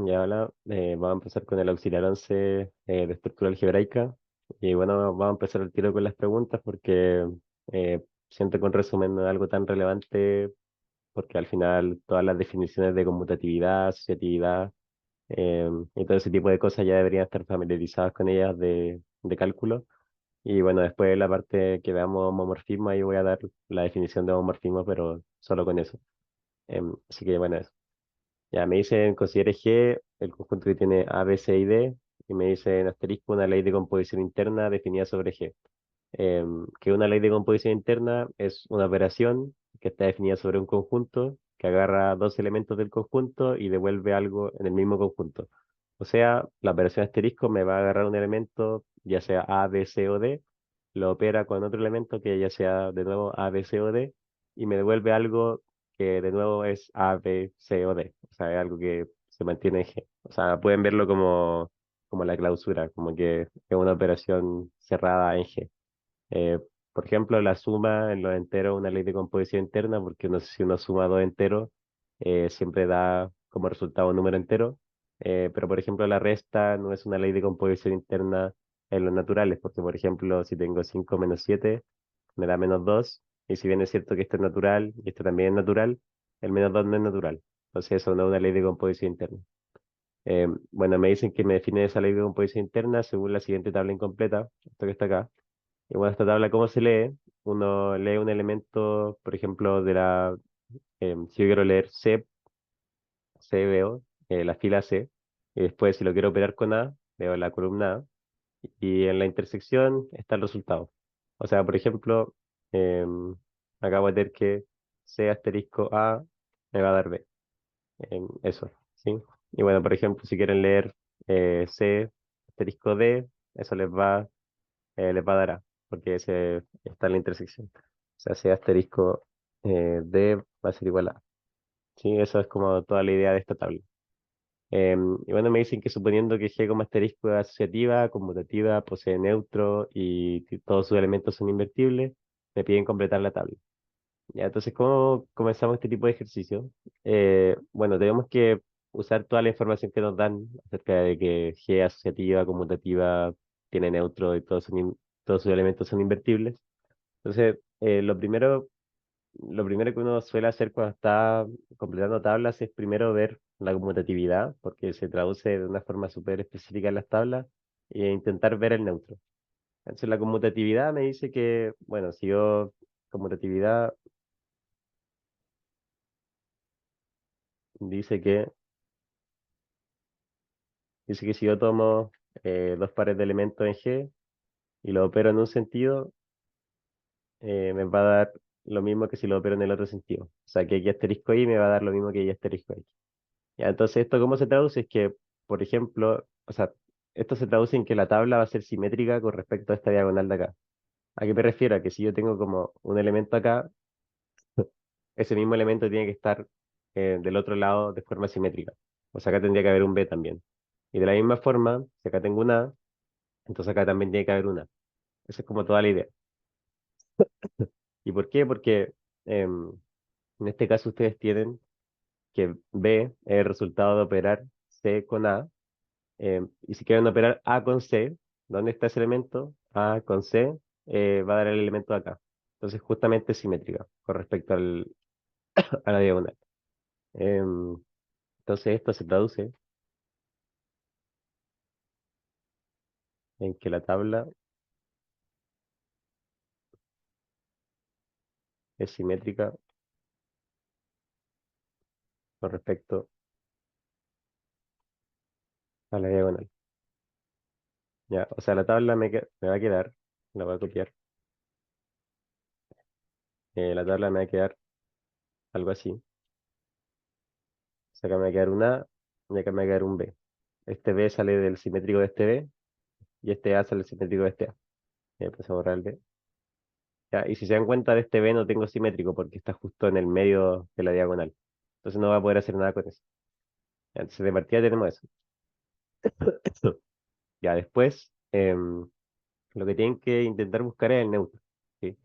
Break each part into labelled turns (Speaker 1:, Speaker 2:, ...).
Speaker 1: Ya hola, vamos a empezar con el auxiliar 11 de estructura algebraica. Y bueno, vamos a empezar el tiro con las preguntas porque siento que un resumen no es algo tan relevante porque al final todas las definiciones de conmutatividad, asociatividad y todo ese tipo de cosas ya deberían estar familiarizadas con ellas de cálculo. Y bueno, después la parte que veamos homomorfismo, ahí voy a dar la definición de homomorfismo, pero solo con eso. Así que bueno, eso. Ya me dicen, considere G el conjunto que tiene A, B, C y D, y me dicen asterisco una ley de composición interna definida sobre G. Que una ley de composición interna es una operación que está definida sobre un conjunto que agarra dos elementos del conjunto y devuelve algo en el mismo conjunto. O sea, la operación asterisco me va a agarrar un elemento, ya sea A, B, C o D, lo opera con otro elemento que ya sea de nuevo A, B, C o D, y me devuelve algo que de nuevo es A, B, C o D. O sea, es algo que se mantiene en G. O sea, pueden verlo como la clausura, como que es una operación cerrada en G. Eh, por ejemplo, la suma en los enteros es una ley de composición interna, porque si uno suma dos enteros, siempre da como resultado un número entero. Pero, por ejemplo, la resta no es una ley de composición interna en los naturales, porque, por ejemplo, si tengo 5 menos 7 me da -2, y si bien es cierto que esto es natural y esto también es natural, el -2 no es natural. Entonces, eso no es una ley de composición interna. Bueno, me dicen que me define esa ley de composición interna según la siguiente tabla incompleta, esto que está acá. Y bueno, esta tabla, ¿cómo se lee? Uno lee un elemento, por ejemplo, si yo quiero leer C veo la fila C, y después si lo quiero operar con A, veo la columna A, y en la intersección está el resultado. O sea, por ejemplo, acabo de tener que C asterisco A me va a dar B. Eso, ¿sí? Y bueno, por ejemplo, si quieren leer C asterisco D, eso les va a dar A, porque ese está en la intersección. O sea, C asterisco D va a ser igual a A. Sí, eso es como toda la idea de esta tabla. Y bueno, me dicen que suponiendo que G como asterisco es asociativa, conmutativa, posee neutro y todos sus elementos son invertibles, me piden completar la tabla. Ya, entonces, ¿cómo comenzamos este tipo de ejercicio? Bueno, tenemos que usar toda la información que nos dan acerca de que G es asociativa, conmutativa, tiene neutro y todos sus elementos son invertibles. Entonces, lo primero que uno suele hacer cuando está completando tablas es primero ver la conmutatividad, porque se traduce de una forma súper específica en las tablas, e intentar ver el neutro. Entonces, la conmutatividad me dice que, bueno, si yo, conmutatividad dice que, dice que si yo tomo dos pares de elementos en G y lo opero en un sentido, me va a dar lo mismo que si lo opero en el otro sentido. O sea, que X asterisco Y me va a dar lo mismo que Y asterisco X. Ya, entonces, ¿esto cómo se traduce? Es que, por ejemplo, o sea, esto se traduce en que la tabla va a ser simétrica con respecto a esta diagonal de acá. ¿A qué me refiero? A que si yo tengo como un elemento acá, ese mismo elemento tiene que estar del otro lado de forma simétrica. O sea, acá tendría que haber un B también. Y de la misma forma, si acá tengo una A, entonces acá también tiene que haber una. Esa es como toda la idea. ¿Y por qué? Porque em, en este caso ustedes tienen que B es el resultado de operar C con A. Y si quieren operar A con C, ¿dónde está ese elemento? A con C va a dar el elemento de acá. Entonces, justamente es simétrica con respecto a la diagonal. Em, entonces, esto se traduce en que la tabla es simétrica con respecto a la diagonal. ¿Ya? O sea, la tabla me va a quedar, la voy a copiar. La tabla me va a quedar algo así. O sea, acá me va a quedar una A y acá me va a quedar un B. Este B sale del simétrico de este B y este A sale del simétrico de este A. Empezamos a borrar el B. Ya, y si se dan cuenta de este B no tengo simétrico porque está justo en el medio de la diagonal. Entonces no va a poder hacer nada con eso. Ya, entonces de partida tenemos eso. Ya después, lo que tienen que intentar buscar es el neutro. ¿Sí?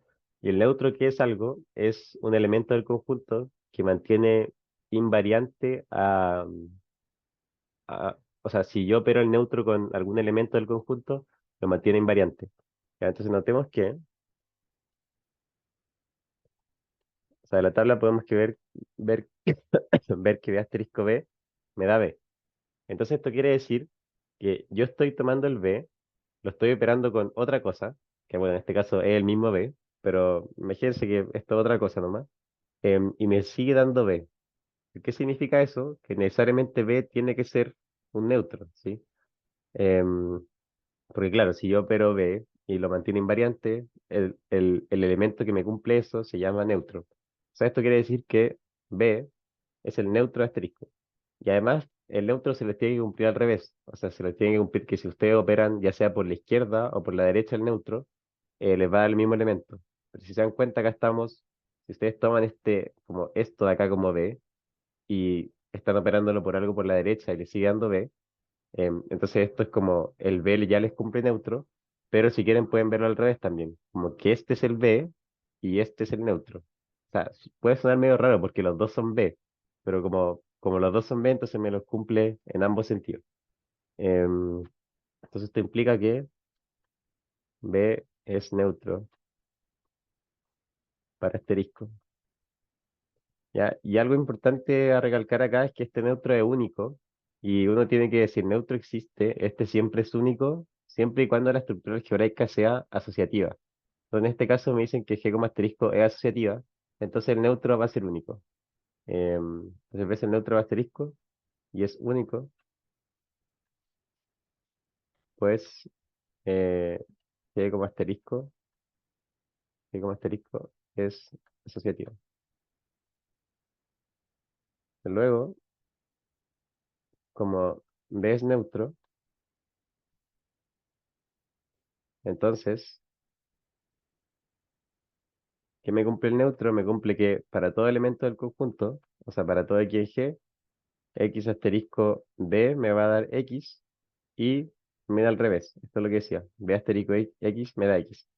Speaker 1: Y el neutro, ¿qué es algo? Es un elemento del conjunto que mantiene invariante o sea, si yo opero el neutro con algún elemento del conjunto, lo mantiene invariante. Ya, entonces notemos que, o sea, de la tabla podemos ver, ver que B asterisco B me da B. Entonces esto quiere decir que yo estoy tomando el B, lo estoy operando con otra cosa, que bueno, en este caso es el mismo B, pero imagínense que esto es otra cosa nomás, y me sigue dando B. ¿Qué significa eso? Que necesariamente B tiene que ser un neutro, ¿sí? Em, Porque claro, si yo opero B y lo mantiene invariante, el elemento que me cumple eso se llama neutro. O sea, esto quiere decir que B es el neutro asterisco. Y además, el neutro se les tiene que cumplir al revés. O sea, se les tiene que cumplir que si ustedes operan ya sea por la izquierda o por la derecha el neutro, les va a dar el mismo elemento. Pero si se dan cuenta, acá estamos, si ustedes toman como esto de acá como B y están operándolo por algo por la derecha y le sigue dando B, entonces esto es como el B ya les cumple neutro, pero si quieren pueden verlo al revés también, como que este es el B y este es el neutro. O sea, puede sonar medio raro porque los dos son B, pero como los dos son B, entonces me los cumple en ambos sentidos. Em, entonces esto implica que B es neutro para asterisco. ¿Ya? Y algo importante a recalcar acá es que este neutro es único y uno tiene que decir neutro existe, este siempre es único, siempre y cuando la estructura algebraica sea asociativa. Entonces, en este caso me dicen que G como asterisco es asociativa, entonces el neutro va a ser único. Entonces ves el neutro asterisco y es único, pues eh, G como asterisco, G como asterisco es asociativo. Luego, como B es neutro, entonces ¿qué me cumple el neutro? Me cumple que para todo elemento del conjunto, o sea, para todo x en G, x asterisco b me va a dar x y me da al revés. Esto es lo que decía. B asterisco x me da x.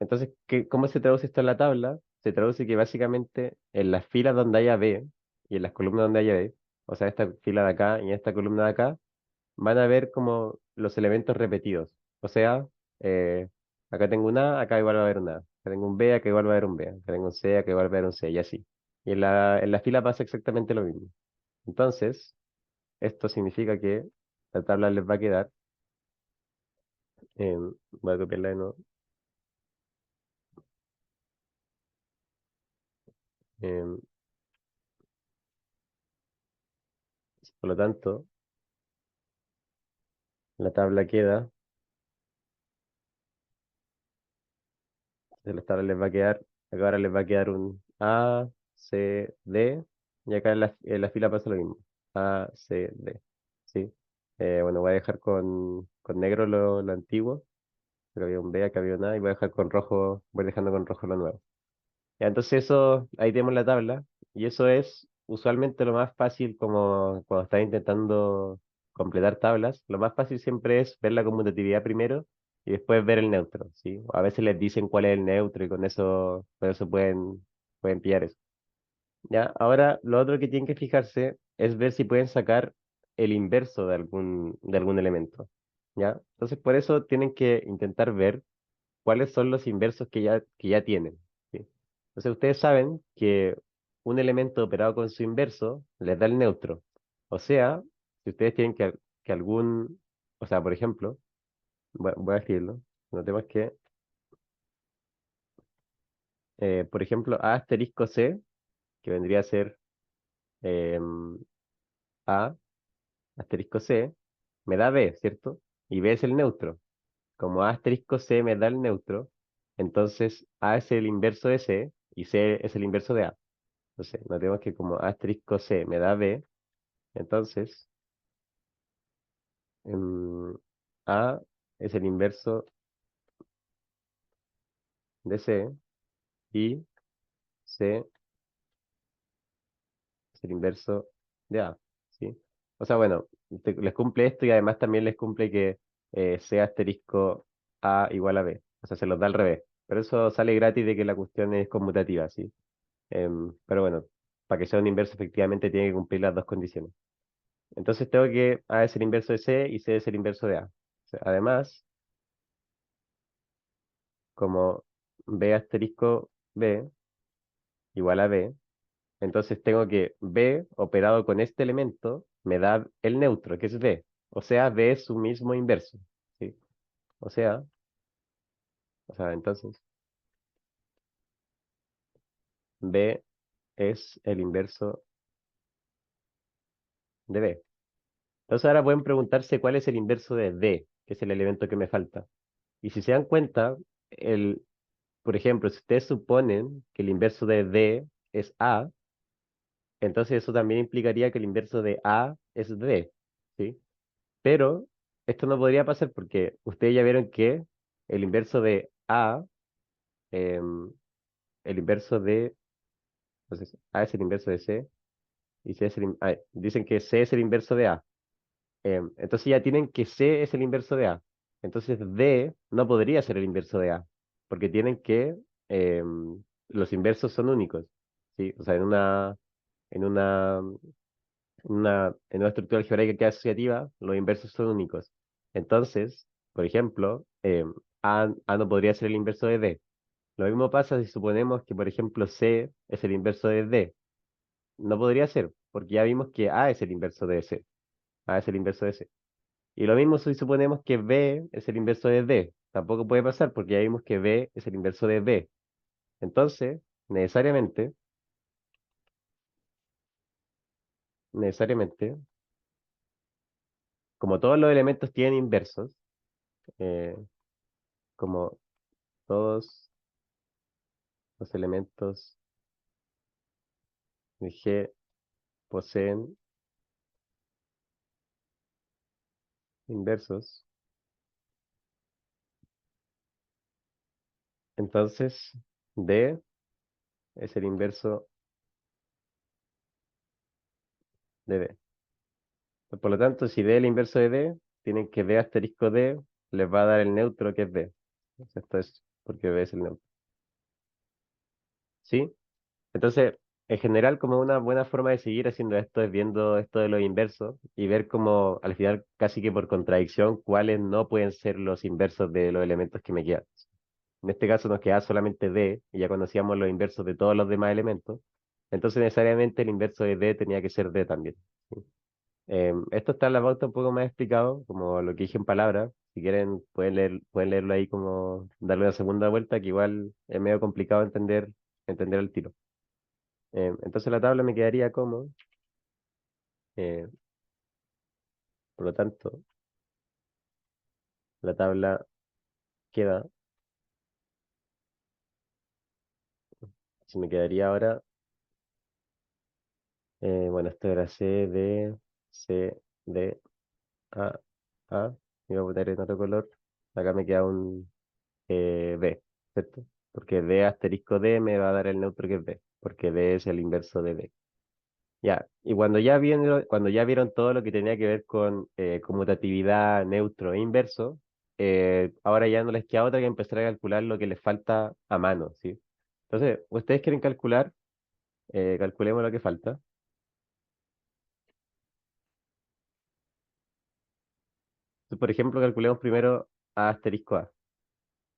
Speaker 1: Entonces, ¿cómo se traduce esto en la tabla? Se traduce que básicamente en las filas donde haya b y en las columnas donde haya b, o sea, esta fila de acá y en esta columna de acá, van a ver como los elementos repetidos. O sea, eh, acá tengo un A, acá igual va a haber un A. Acá tengo un B, acá igual va a haber un B. Acá tengo un C, acá igual va a haber un C, y así. Y en la fila pasa exactamente lo mismo. Entonces, esto significa que la tabla les va a quedar, voy a copiarla de nuevo. em, por lo tanto, la tabla queda, de la tabla les va a quedar, acá ahora les va a quedar un A, C, D, y acá en la fila pasa lo mismo. A, C, D. ¿Sí? Bueno, voy a dejar con negro lo antiguo, pero había un B, acá había un A, y voy a dejar con rojo, voy dejando con rojo lo nuevo. Ya, entonces eso, ahí tenemos la tabla, y eso es usualmente lo más fácil como cuando estás intentando completar tablas, lo más fácil siempre es ver la conmutatividad primero y después ver el neutro, ¿sí? A veces les dicen cuál es el neutro y con eso pueden pillar eso. Ya, ahora lo otro que tienen que fijarse es ver si pueden sacar el inverso de algún elemento. ¿Ya? Entonces por eso tienen que intentar ver cuáles son los inversos que ya tienen. ¿Sí? Entonces ustedes saben que un elemento operado con su inverso les da el neutro. O sea, si ustedes tienen que o sea, por ejemplo, voy a escribirlo, notemos que, por ejemplo, A asterisco C, que vendría a ser em, A asterisco C, me da B, ¿cierto? Y B es el neutro. Como A asterisco C me da el neutro, entonces A es el inverso de C y C es el inverso de A. Entonces, notemos que como A asterisco C me da B, entonces A es el inverso de C y C es el inverso de A, ¿sí? O sea, bueno, les cumple esto y además también les cumple que C asterisco A igual a B. O sea, se los da al revés. Pero eso sale gratis de que la cuestión es conmutativa, ¿sí? Pero bueno, para que sea un inverso efectivamente tiene que cumplir las dos condiciones. Entonces tengo que A es el inverso de C y C es el inverso de A. O sea, además, como B asterisco B igual a B, entonces tengo que B operado con este elemento me da el neutro, que es B. O sea, B es su mismo inverso. ¿Sí? O sea, entonces B es el inverso de B. Entonces ahora pueden preguntarse cuál es el inverso de D, que es el elemento que me falta. Y si se dan cuenta, por ejemplo, si ustedes suponen que el inverso de D es A, entonces eso también implicaría que el inverso de A es D, ¿sí? Pero esto no podría pasar porque ustedes ya vieron que el inverso de A, em, el inverso de, entonces A es el inverso de C, y C es dicen que C es el inverso de A. Entonces ya tienen que C es el inverso de A. Entonces D no podría ser el inverso de A, porque tienen que, los inversos son únicos, ¿sí? O sea, en una, en una estructura algebraica que es asociativa, los inversos son únicos. Entonces, por ejemplo, A no podría ser el inverso de D. Lo mismo pasa si suponemos que, por ejemplo, C es el inverso de D. No podría ser, porque ya vimos que A es el inverso de C. A es el inverso de C. Y lo mismo si suponemos que B es el inverso de D. Tampoco puede pasar, porque ya vimos que B es el inverso de B. Entonces, necesariamente, como todos los elementos tienen inversos, eh, como todos los elementos de G poseen inversos, entonces D es el inverso de D. Por lo tanto, si D es el inverso de D, tienen que D asterisco D les va a dar el neutro que es D. Esto es porque D es el neutro. ¿Sí? Entonces, en general, como una buena forma de seguir haciendo esto es viendo esto de los inversos y ver como al final, casi que por contradicción, cuáles no pueden ser los inversos de los elementos que me quedan. En este caso nos queda solamente D y ya conocíamos los inversos de todos los demás elementos. Entonces, necesariamente el inverso de D tenía que ser D también. ¿Sí? Esto está en la pauta un poco más explicado, como lo que dije en palabras. Si quieren, pueden leerlo ahí como darle una segunda vuelta, que igual es medio complicado entender el tiro. Entonces la tabla me quedaría como, eh, por lo tanto, la tabla queda, si me quedaría ahora, bueno, esto era C, D, A, A, y voy a poner en otro color, acá me queda un B, ¿cierto? Porque D asterisco D me va a dar el neutro que es B, porque D es el inverso de D. Ya, y cuando ya vieron todo lo que tenía que ver con conmutatividad, neutro e inverso, ahora ya no les queda otra que empezar a calcular lo que les falta a mano, ¿sí? Entonces, ustedes quieren calcular, calculemos lo que falta. Entonces, por ejemplo, calculemos primero A asterisco A,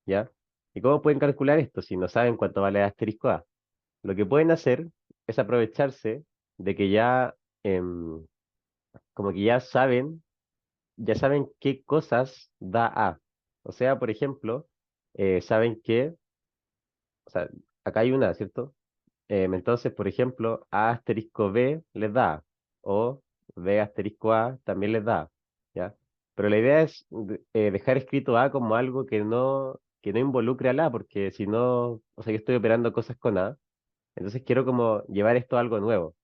Speaker 1: ¿ya? ¿Y cómo pueden calcular esto si no saben cuánto vale A asterisco A? Lo que pueden hacer es aprovecharse de que ya, como que ya saben qué cosas da A. O sea, por ejemplo, saben que, o sea, acá hay una, ¿cierto? Entonces, por ejemplo, A asterisco B les da A, o B asterisco A también les da A, ¿ya? Pero la idea es dejar escrito A como algo que no involucre al A, porque si no, o sea, yo estoy operando cosas con A, entonces quiero como llevar esto a algo nuevo.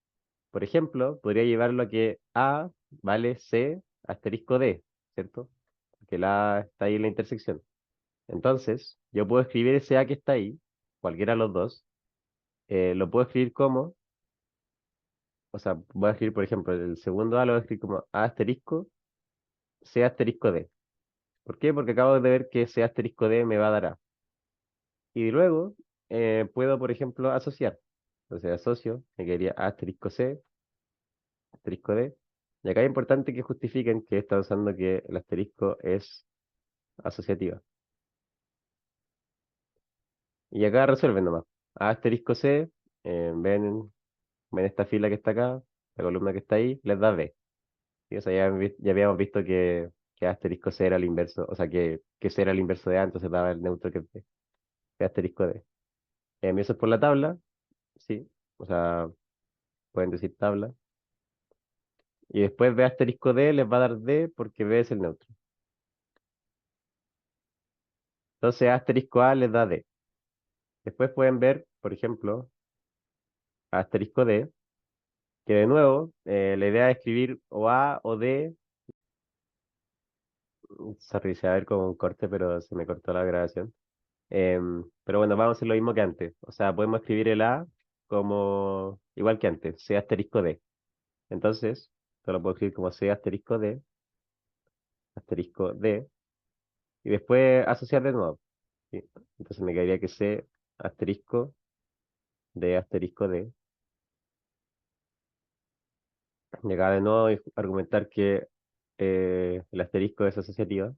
Speaker 1: Por ejemplo, podría llevarlo a que A vale C asterisco D, ¿cierto? Porque la A está ahí en la intersección. Entonces, yo puedo escribir ese A que está ahí, cualquiera de los dos, lo puedo escribir como, o sea, voy a escribir, por ejemplo, el segundo A lo voy a escribir como A asterisco C asterisco D. ¿Por qué? Porque acabo de ver que C asterisco D me va a dar A. Y luego puedo, por ejemplo, asociar. Entonces asocio, me quedaría A asterisco C asterisco D. Y acá es importante que justifiquen que están usando que el asterisco es asociativa. Y acá resuelven nomás. A asterisco C, ven esta fila que está acá, la columna que está ahí, les da B. ¿Sí? O sea, ya habíamos visto que A asterisco C era el inverso, o sea, que C era el inverso de A, entonces daba el neutro que es B, que asterisco D. Eso es por la tabla, sí, o sea, pueden decir tabla. Y después B asterisco D les va a dar D porque B es el neutro. Entonces A asterisco A les da D. Después pueden ver, por ejemplo, A asterisco D, que de nuevo, la idea es escribir o A o D. Sorry, se va a ver como un corte, pero se me cortó la grabación. Pero bueno, vamos a hacer lo mismo que antes. O sea, podemos escribir el A como igual que antes, C asterisco D. Entonces, esto lo puedo escribir como C asterisco D, y después asociar de nuevo. ¿Sí? Entonces me quedaría que C asterisco D asterisco D. Y acá de nuevo argumentar que el asterisco es asociativa.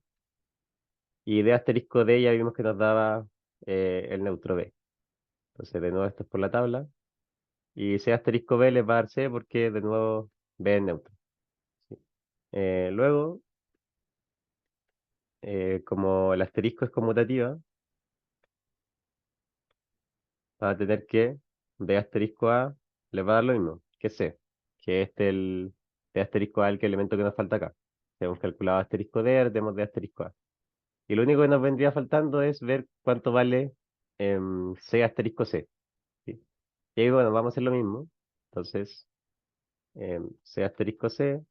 Speaker 1: Y D asterisco D ya vimos que nos daba el neutro B. Entonces, de nuevo, esto es por la tabla. Y C asterisco B les va a dar C porque, de nuevo, B es neutro. ¿Sí? Luego, como el asterisco es conmutativa, va a tener que B asterisco A les va a dar lo mismo que C, que el D asterisco A, el elemento que nos falta acá. Si hemos calculado asterisco D, tenemos D asterisco A. Y lo único que nos vendría faltando es ver cuánto vale C asterisco C. ¿Sí? Y ahí, bueno, vamos a hacer lo mismo. Entonces, C asterisco C.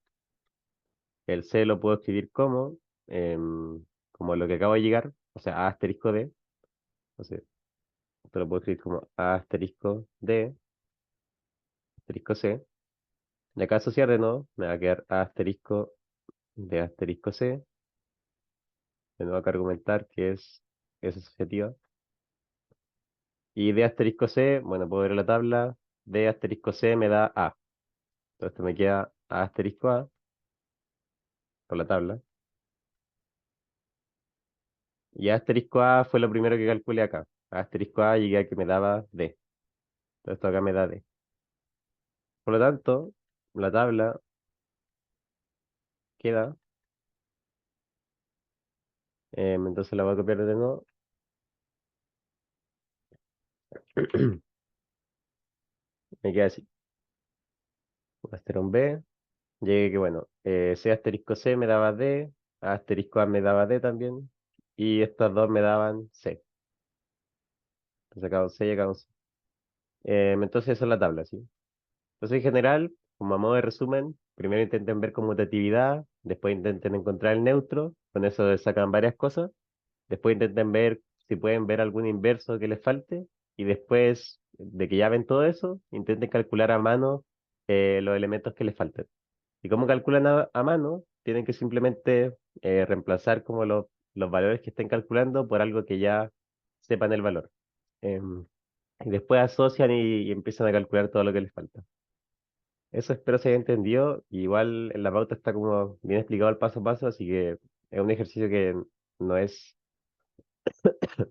Speaker 1: El C lo puedo escribir como lo que acabo de llegar, o sea, A asterisco D. Entonces, esto lo puedo escribir como A asterisco D, asterisco C. De acá asociar de nuevo, me va a quedar A asterisco D asterisco C. De nuevo acá argumentar que es asociativa. Y D asterisco C, bueno, puedo ver la tabla. D asterisco C me da A. Entonces me queda A asterisco A por la tabla. Y A asterisco A fue lo primero que calculé acá. A asterisco A llegué a que me daba D. Entonces esto acá me da D. Por lo tanto, la tabla queda, entonces la voy a copiar de nuevo. Me queda así. Un B. Llegué que, bueno, C asterisco C me daba D, A asterisco A me daba D también, y estas dos me daban C. Entonces acá un C y acá un C. Entonces esa es la tabla, ¿sí? Entonces en general, como a modo de resumen, primero intenten ver conmutatividad, después intenten encontrar el neutro, con eso sacan varias cosas. Después intenten ver si pueden ver algún inverso que les falte. Y después de que ya ven todo eso, intenten calcular a mano los elementos que les faltan. ¿Y cómo calculan a mano? Tienen que simplemente reemplazar como los valores que estén calculando por algo que ya sepan el valor. Em, y después asocian y empiezan a calcular todo lo que les falta. Eso espero se haya entendido. Igual en la pauta está como bien explicado el paso a paso, así que es un ejercicio que no es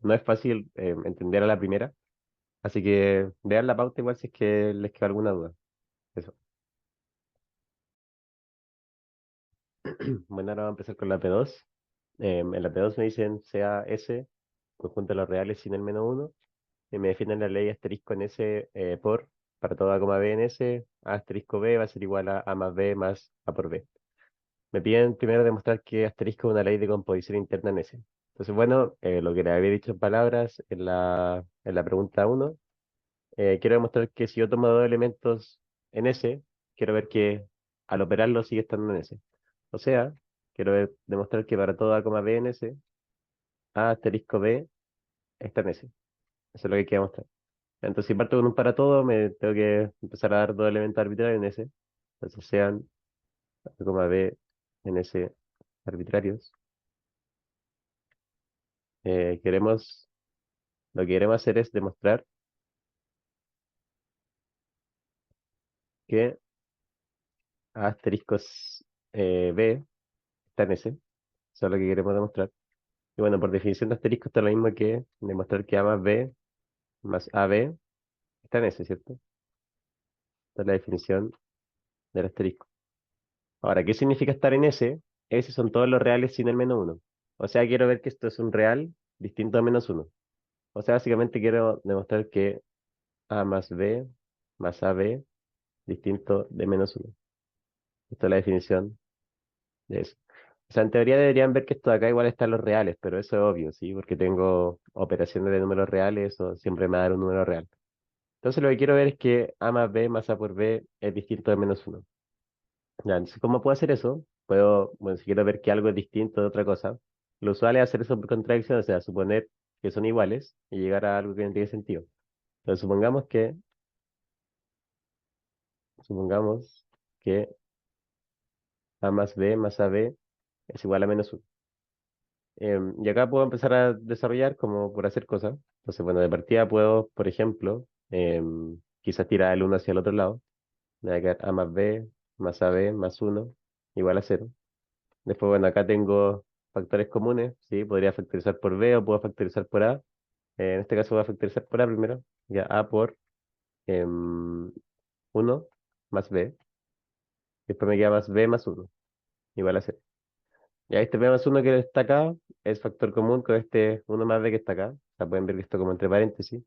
Speaker 1: no es fácil entender a la primera, así que vean la pauta igual si es que les queda alguna duda. Eso. Bueno, ahora vamos a empezar con la P2. En la P2 me dicen sea S, conjunto de los reales sin el menos uno, y me definen la ley asterisco en S para toda A, B en S, A asterisco B va a ser igual a más B más A por B. Me piden primero demostrar que asterisco es una ley de composición interna en S. Entonces, bueno, lo que les había dicho en palabras en la pregunta uno. Quiero demostrar que si yo tomo dos elementos en S, quiero ver que al operarlo sigue estando en S. O sea, demostrar que para todo A, B en S, A asterisco B está en S. Eso es lo que quiero mostrar. Entonces, si parto con un para todo, me tengo que empezar a dar dos elementos arbitrarios en S. Entonces, sean A, B en S arbitrarios. Eh, queremos, lo que queremos hacer es demostrar que A asterisco B está en S. Eso es lo que queremos demostrar. Y bueno, por definición de asterisco está lo mismo que demostrar que A más B más AB está en S, ¿cierto? Esta es la definición del asterisco. Ahora, ¿qué significa estar en S? S son todos los reales sin el menos uno. O sea, quiero ver que esto es un real distinto a menos uno. O sea, básicamente quiero demostrar que A más B más AB distinto de menos uno. Esta es la definición de eso. O sea, en teoría deberían ver que esto de acá igual están los reales, pero eso es obvio, ¿sí? Porque tengo operaciones de números reales o siempre me va a dar un número real. Entonces lo que quiero ver es que A más B más A por B es distinto de menos uno. Ya, entonces, ¿cómo puedo hacer eso? Puedo, bueno, si quiero ver que algo es distinto de otra cosa, lo usual es hacer eso por contradicción, o sea, suponer que son iguales y llegar a algo que no tiene sentido. Entonces, supongamos que A más B más AB es igual a menos uno. Y acá puedo empezar a desarrollar como por hacer cosas. Entonces, bueno, de partida puedo, por ejemplo, quizás tirar el uno hacia el otro lado. Me va a quedar A más B más AB más uno igual a cero. Después, bueno, acá tengo factores comunes, ¿sí? Podría factorizar por B o puedo factorizar por A. En este caso voy a factorizar por A primero. Ya A por em, 1 más B. Después me queda más B más uno igual a cero. Ya este B más uno que está acá es factor común con este uno más B que está acá. O sea, pueden ver que esto como entre paréntesis.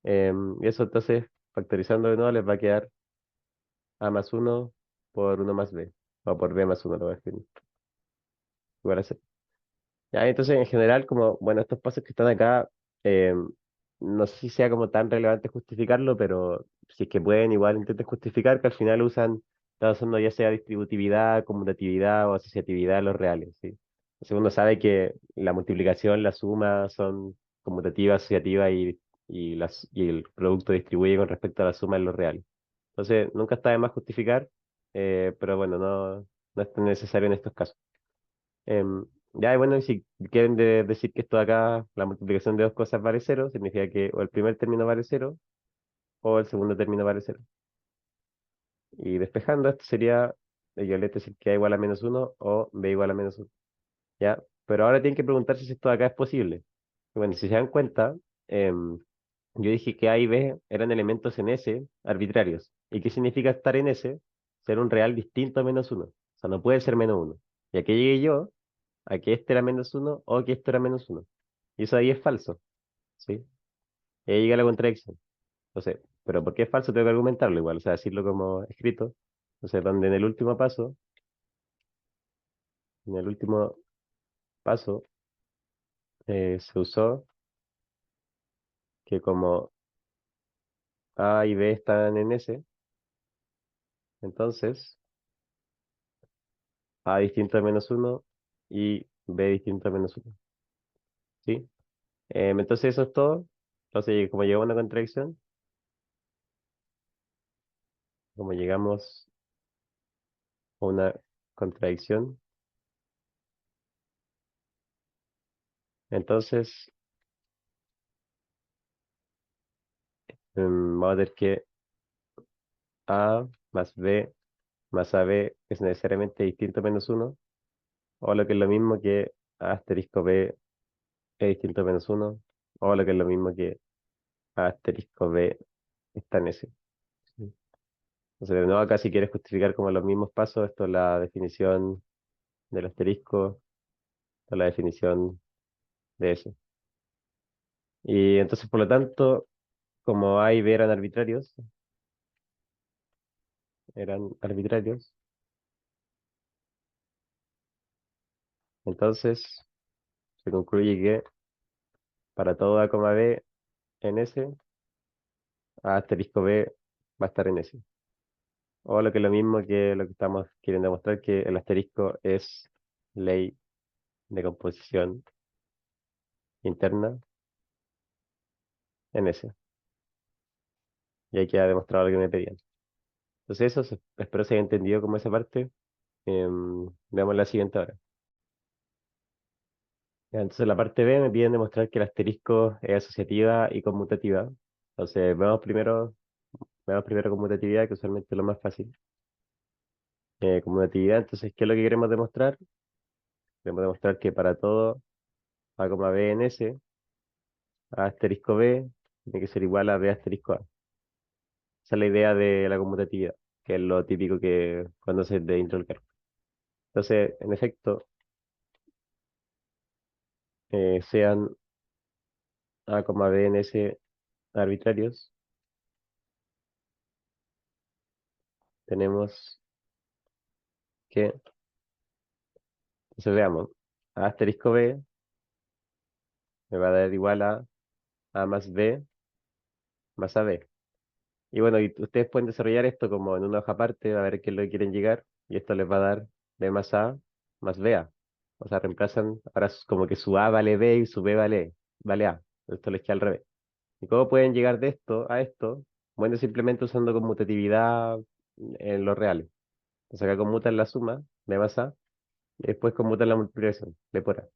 Speaker 1: Y eso entonces, factorizando de nuevo, les va a quedar A más uno por uno más B. O por B más uno lo voy a escribir. Igual a cero. Ya, entonces, en general, como, bueno, estos pasos que están acá, eh, no sé si sea como tan relevante justificarlo, pero si es que pueden, igual intenten justificar que al final están usando ya sea distributividad, conmutatividad o asociatividad los reales, ¿sí? Entonces uno sabe que la multiplicación, la suma son conmutativa, asociativa y el producto distribuye con respecto a la suma en los reales. Entonces, nunca está de más justificar, pero bueno, no es tan necesario en estos casos. Ya, y bueno, y si quieren decir que esto de acá, la multiplicación de dos cosas vale cero, significa que o el primer término vale cero o el segundo término vale cero. Y despejando, esto sería de violeta decir que A igual a menos uno o B igual a menos uno. ¿Ya? Pero ahora tienen que preguntarse si esto de acá es posible. Y bueno, si se dan cuenta, em, yo dije que A y B eran elementos en S arbitrarios. ¿Y qué significa estar en S? Ser un real distinto a menos uno. O sea, no puede ser menos uno. Y aquí llegué yo a que este era menos uno o que esto era menos uno. Y eso ahí es falso, ¿sí? Y ahí llega la contradicción. Entonces, pero ¿por qué es falso? Tengo que argumentarlo igual, o sea, decirlo como escrito. Entonces, donde en el último paso, se usó que como A y B están en S, entonces A distinto a menos uno y B distinto a menos uno, ¿sí? Entonces eso es todo. Entonces, como llegamos a una contradicción, como llegamos a una contradicción, entonces vamos a tener que A más B más AB es necesariamente distinto a menos uno, o lo que es lo mismo que A asterisco B es distinto a menos uno, o lo que es lo mismo que A asterisco B está en S. ¿Sí? Entonces, de nuevo, acá si quieres justificar como los mismos pasos, esto es la definición del asterisco, esto es la definición de S. Y entonces, por lo tanto, como A y B eran arbitrarios, entonces se concluye que para todo A, B en S, A asterisco B va a estar en S. O lo que es lo mismo que lo que estamos queriendo demostrar, que el asterisco es ley de composición interna en S. Y ahí queda demostrado lo que me pedían. Entonces eso, espero se haya entendido como esa parte. Veamos la siguiente ahora. Ya, entonces la parte B me piden demostrar que el asterisco es asociativa y conmutativa. Entonces veamos primero conmutatividad, que usualmente es lo más fácil. como una actividad. Entonces, ¿qué es lo que queremos demostrar? Queremos demostrar que para todo A, B en S, A asterisco B tiene que ser igual a B asterisco A. Esa es la idea de la conmutatividad, que es lo típico que cuando se de intro del cálculo. Entonces, en efecto, sean A, B en S arbitrarios, tenemos que, entonces veamos, A asterisco B me va a dar igual A más B más AB. Y bueno, y ustedes pueden desarrollar esto como en una hoja aparte, a ver qué es lo que quieren llegar, y esto les va a dar B más A más BA. O sea, reemplazan, ahora es como que su A vale B y su B vale A. Esto les queda al revés. ¿Y cómo pueden llegar de esto a esto? Bueno, simplemente usando conmutatividad en los reales. Entonces acá conmutan la suma, B más A, y después conmutan la multiplicación, B por A.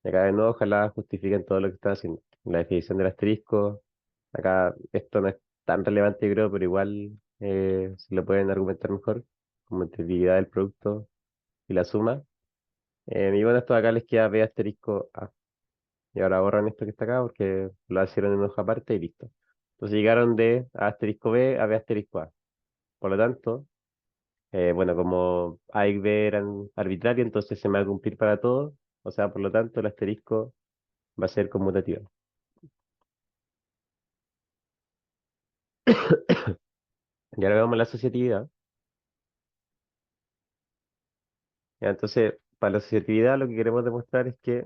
Speaker 1: Y acá de nuevo, ojalá justifiquen todo lo que están haciendo. La definición del asterisco, acá esto no es tan relevante, yo creo, pero igual si lo pueden argumentar mejor, como integridad del producto y la suma. Y bueno, esto acá les queda B asterisco A. Y ahora borran esto que está acá porque lo hicieron en una hoja aparte y listo. Entonces llegaron de A asterisco B a B asterisco A. Por lo tanto, bueno, como A y B eran arbitrarios, entonces se me va a cumplir para todo. O sea, por lo tanto, el asterisco va a ser conmutativo. Y ahora veamos la asociatividad. Ya, entonces, para la asociatividad lo que queremos demostrar es que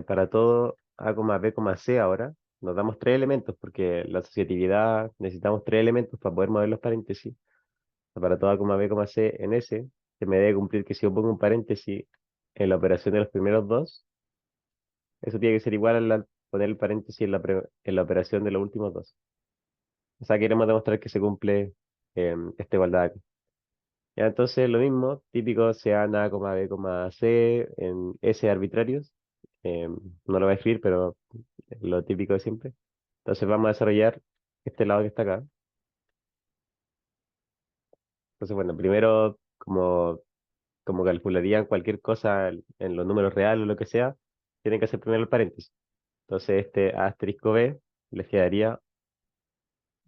Speaker 1: para todo A, B, C ahora, nos damos tres elementos, porque la asociatividad necesitamos tres elementos para poder mover los paréntesis. Para todo A, B, C en S, se me debe cumplir que si yo pongo un paréntesis en la operación de los primeros dos, eso tiene que ser igual a poner el paréntesis en la operación de los últimos dos. O sea, queremos demostrar que se cumple esta igualdad acá. Ya, entonces lo mismo, típico sean A, B, C en S arbitrarios. Eh, no lo voy a escribir, pero es lo típico de siempre. Entonces vamos a desarrollar este lado que está acá. Entonces, bueno, primero, como calcularían cualquier cosa en los números reales o lo que sea, tienen que hacer primero el paréntesis. Entonces, este A asterisco B les quedaría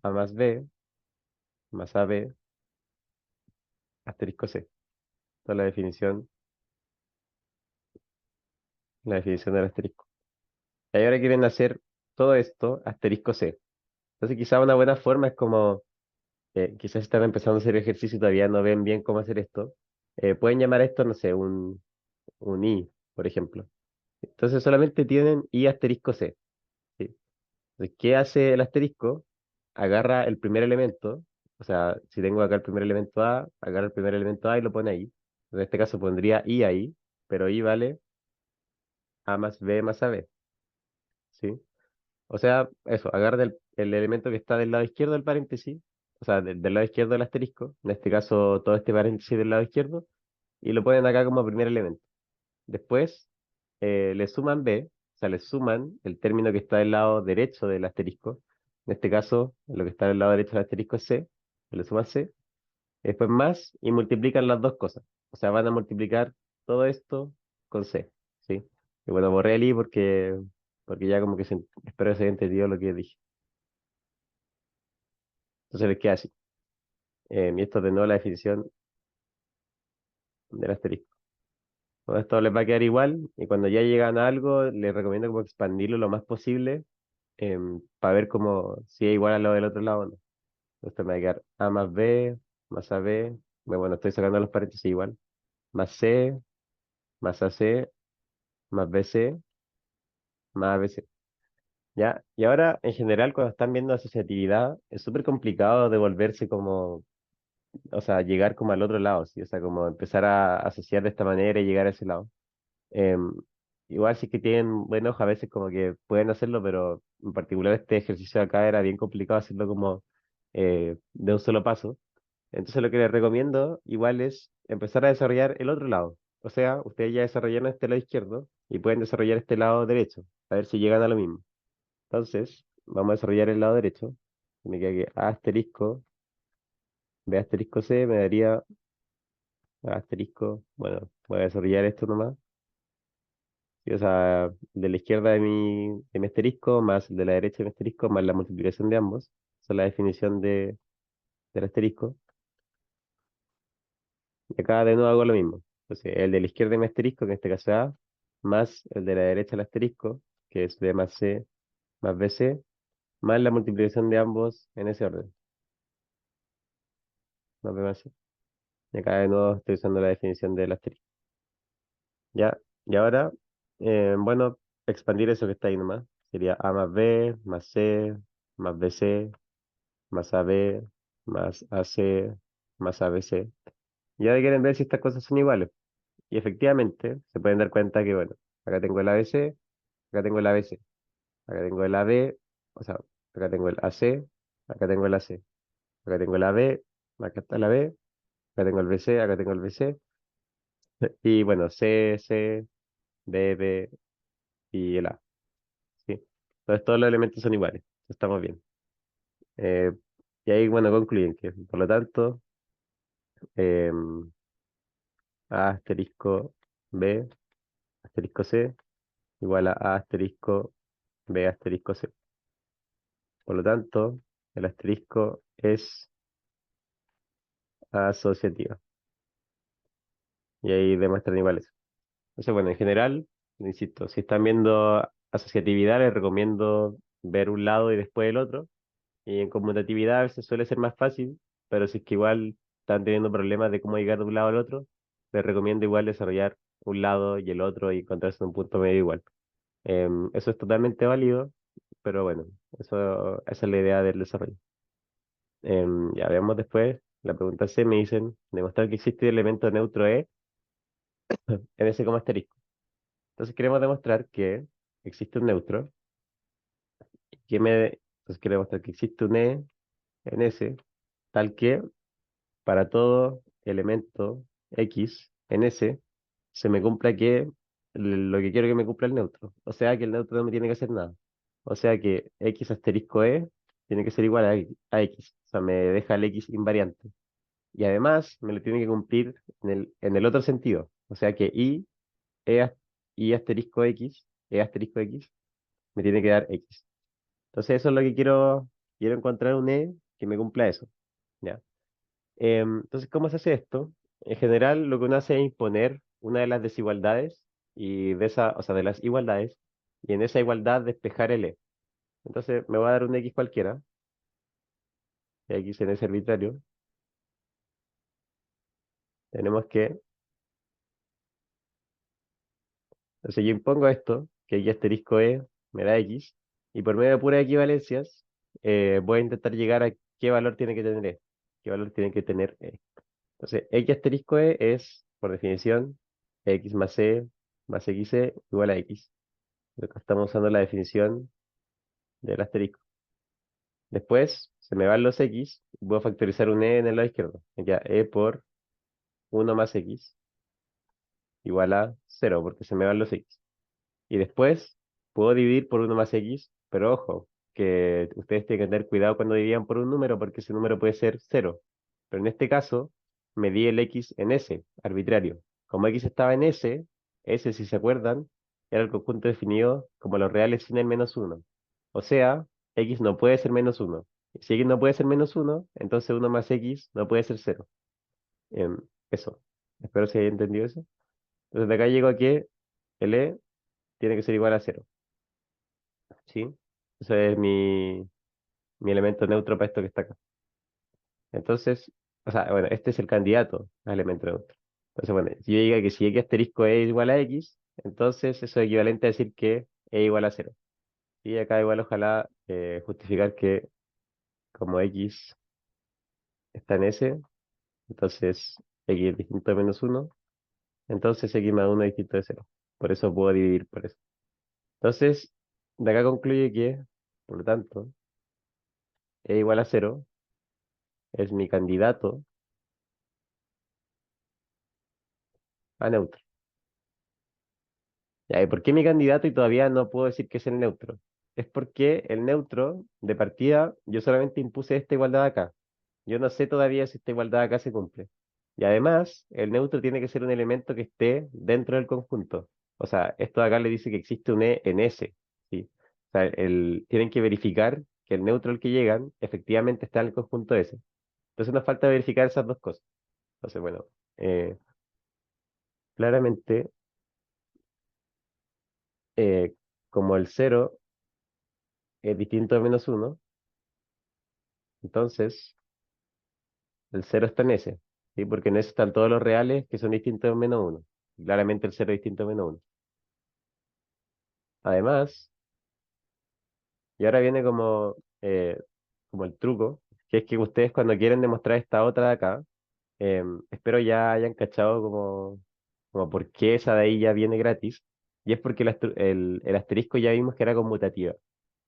Speaker 1: A más B más AB asterisco C. Esta es la definición del asterisco. Y ahora quieren hacer todo esto asterisco C. Entonces, quizá una buena forma es como, quizás están empezando a hacer ejercicio y todavía no ven bien cómo hacer esto. Pueden llamar esto, no sé, un I, por ejemplo. Entonces solamente tienen I asterisco C. ¿Sí? Entonces, ¿qué hace el asterisco? Agarra el primer elemento, o sea, si tengo acá el primer elemento A, agarra el primer elemento A y lo pone ahí. En este caso pondría I ahí, pero I vale A más B más AB. ¿Sí? O sea, eso, agarra el elemento que está del lado izquierdo del paréntesis, o sea, del lado izquierdo del asterisco, en este caso todo este paréntesis del lado izquierdo, y lo ponen acá como primer elemento. Después le suman B, o sea, le suman el término que está del lado derecho del asterisco. En este caso, lo que está del lado derecho del asterisco es C, le suman C, y después más, y multiplican las dos cosas. O sea, van a multiplicar todo esto con C, ¿sí? Y bueno, borré el I porque ya como que espero que se haya entendido lo que dije. Entonces les queda así. Y esto de nuevo la definición del asterisco. Todo esto les va a quedar igual, y cuando ya llegan a algo, les recomiendo como expandirlo lo más posible para ver como si es igual a lo del otro lado o no. Entonces me va a quedar A más B más AB. Bueno, estoy sacando los paréntesis igual. Más C más AC más BC más ABC. ¿Ya? Y ahora, en general, cuando están viendo asociatividad, es súper complicado devolverse como, o sea, llegar como al otro lado, ¿sí? O sea, como empezar a asociar de esta manera y llegar a ese lado. Em, Igual sí que tienen buenos, a veces como que pueden hacerlo, pero en particular este ejercicio de acá era bien complicado hacerlo como de un solo paso. Entonces lo que les recomiendo igual es empezar a desarrollar el otro lado. O sea, ustedes ya desarrollaron este lado izquierdo y pueden desarrollar este lado derecho, a ver si llegan a lo mismo. Entonces, vamos a desarrollar el lado derecho. Me queda que A asterisco, B asterisco C me daría asterisco, bueno, voy a desarrollar esto nomás. Sí, o sea, de la izquierda de mi asterisco más el de la derecha de mi asterisco más la multiplicación de ambos. Esa es la definición del asterisco. Y acá de nuevo hago lo mismo. Entonces, el de la izquierda de mi asterisco, que en este caso es A, más el de la derecha del asterisco, que es B más C más BC, más la multiplicación de ambos en ese orden. Más B más C. Y acá de nuevo estoy usando la definición del asterisco. Ya, y ahora, bueno, expandir eso que está ahí nomás. Sería A más B, más C, más BC, más AB, más AC, más ABC. Y ahora quieren ver si estas cosas son iguales. Y efectivamente, se pueden dar cuenta que, bueno, acá tengo el ABC, acá tengo el ABC, acá tengo el AB, o sea, acá tengo el AC, acá tengo el AC, acá tengo el AB, acá está el AB, acá tengo el BC, acá tengo el BC, y bueno, C, D, B y el A, ¿sí? Entonces todos los elementos son iguales, estamos bien. Eh, y ahí, bueno, concluyen que, por lo tanto, em, A asterisco B asterisco C igual a asterisco B asterisco C. Por lo tanto, el asterisco es asociativa. Y ahí demuestran iguales. Entonces, bueno, en general, insisto, si están viendo asociatividad, les recomiendo ver un lado y después el otro. Y en conmutatividad a veces suele ser más fácil, pero si es que igual están teniendo problemas de cómo llegar de un lado al otro, les recomiendo igual desarrollar un lado y el otro y encontrarse en un punto medio igual. Eso es totalmente válido, pero bueno, esa es la idea del desarrollo. Ya veamos después, la pregunta C me dicen, demostrar que existe un elemento neutro E en ese como asterisco. Entonces queremos demostrar que existe un neutro, entonces queremos demostrar que existe un E en ese, tal que para todo elemento X en ese, se me cumpla que lo que quiero que me cumpla el neutro. O sea que el neutro no me tiene que hacer nada. O sea que X asterisco E tiene que ser igual a X. O sea, me deja el X invariante. Y además me lo tiene que cumplir en el otro sentido. O sea que E, I asterisco X, E asterisco X, me tiene que dar X. Entonces eso es lo que quiero encontrar un E que me cumpla eso. ¿Ya? Entonces, ¿cómo se hace esto? En general, lo que uno hace es imponer una de las desigualdades y o sea, de las igualdades, y en esa igualdad despejar el E. Entonces, me va a dar un X cualquiera, X en ese arbitrario. Tenemos que, entonces yo impongo esto, que Y asterisco E me da X, y por medio de puras equivalencias, voy a intentar llegar a qué valor tiene que tener E. ¿Qué valor tiene que tener E? Entonces, X asterisco E es, por definición, X más XE igual a X. Acá estamos usando la definición del asterisco. Después se me van los X, voy a factorizar un E en el lado izquierdo. Ya E por 1 más X igual a 0, porque se me van los X. Y después puedo dividir por 1 más X, pero ojo, que ustedes tienen que tener cuidado cuando dividan por un número, porque ese número puede ser 0. Pero en este caso, me di el X en S, arbitrario. Como X estaba en S, si se acuerdan, era el conjunto definido como los reales sin el menos 1. O sea, X no puede ser menos 1. Y si X no puede ser menos 1, entonces 1 más X no puede ser 0. Em, Eso. Espero se haya entendido eso. Entonces de acá llego a que el E tiene que ser igual a 0. ¿Sí? Ese es mi elemento neutro para esto que está acá. Entonces, o sea, bueno, este es el candidato al elemento neutro. Entonces, bueno, si yo diga que si X asterisco es igual a X, entonces eso es equivalente a decir que E igual a 0. Y acá igual ojalá justificar que como X está en S, entonces X es distinto de menos 1, entonces X más 1 es distinto de 0. Por eso puedo dividir por eso. Entonces, de acá concluye que, por lo tanto, E igual a 0 es mi candidato a neutro. Ya, ¿y por qué mi candidato y todavía no puedo decir que es el neutro? Es porque el neutro, de partida, yo solamente impuse esta igualdad acá. Yo no sé todavía si esta igualdad acá se cumple. Y además, el neutro tiene que ser un elemento que esté dentro del conjunto. O sea, esto de acá le dice que existe un E en S, ¿sí? O sea, tienen que verificar que el neutro al que llegan efectivamente está en el conjunto S. Entonces nos falta verificar esas dos cosas. Entonces, bueno, eh, claramente, eh, como el cero es distinto de menos uno, entonces el cero está en S, ¿sí? Porque en S están todos los reales que son distintos de menos uno. Claramente el cero es distinto de menos uno. Además, y ahora viene como el truco, que es que ustedes cuando quieren demostrar esta otra de acá, espero ya hayan cachado como por qué esa de ahí ya viene gratis, y es porque el asterisco ya vimos que era conmutativa.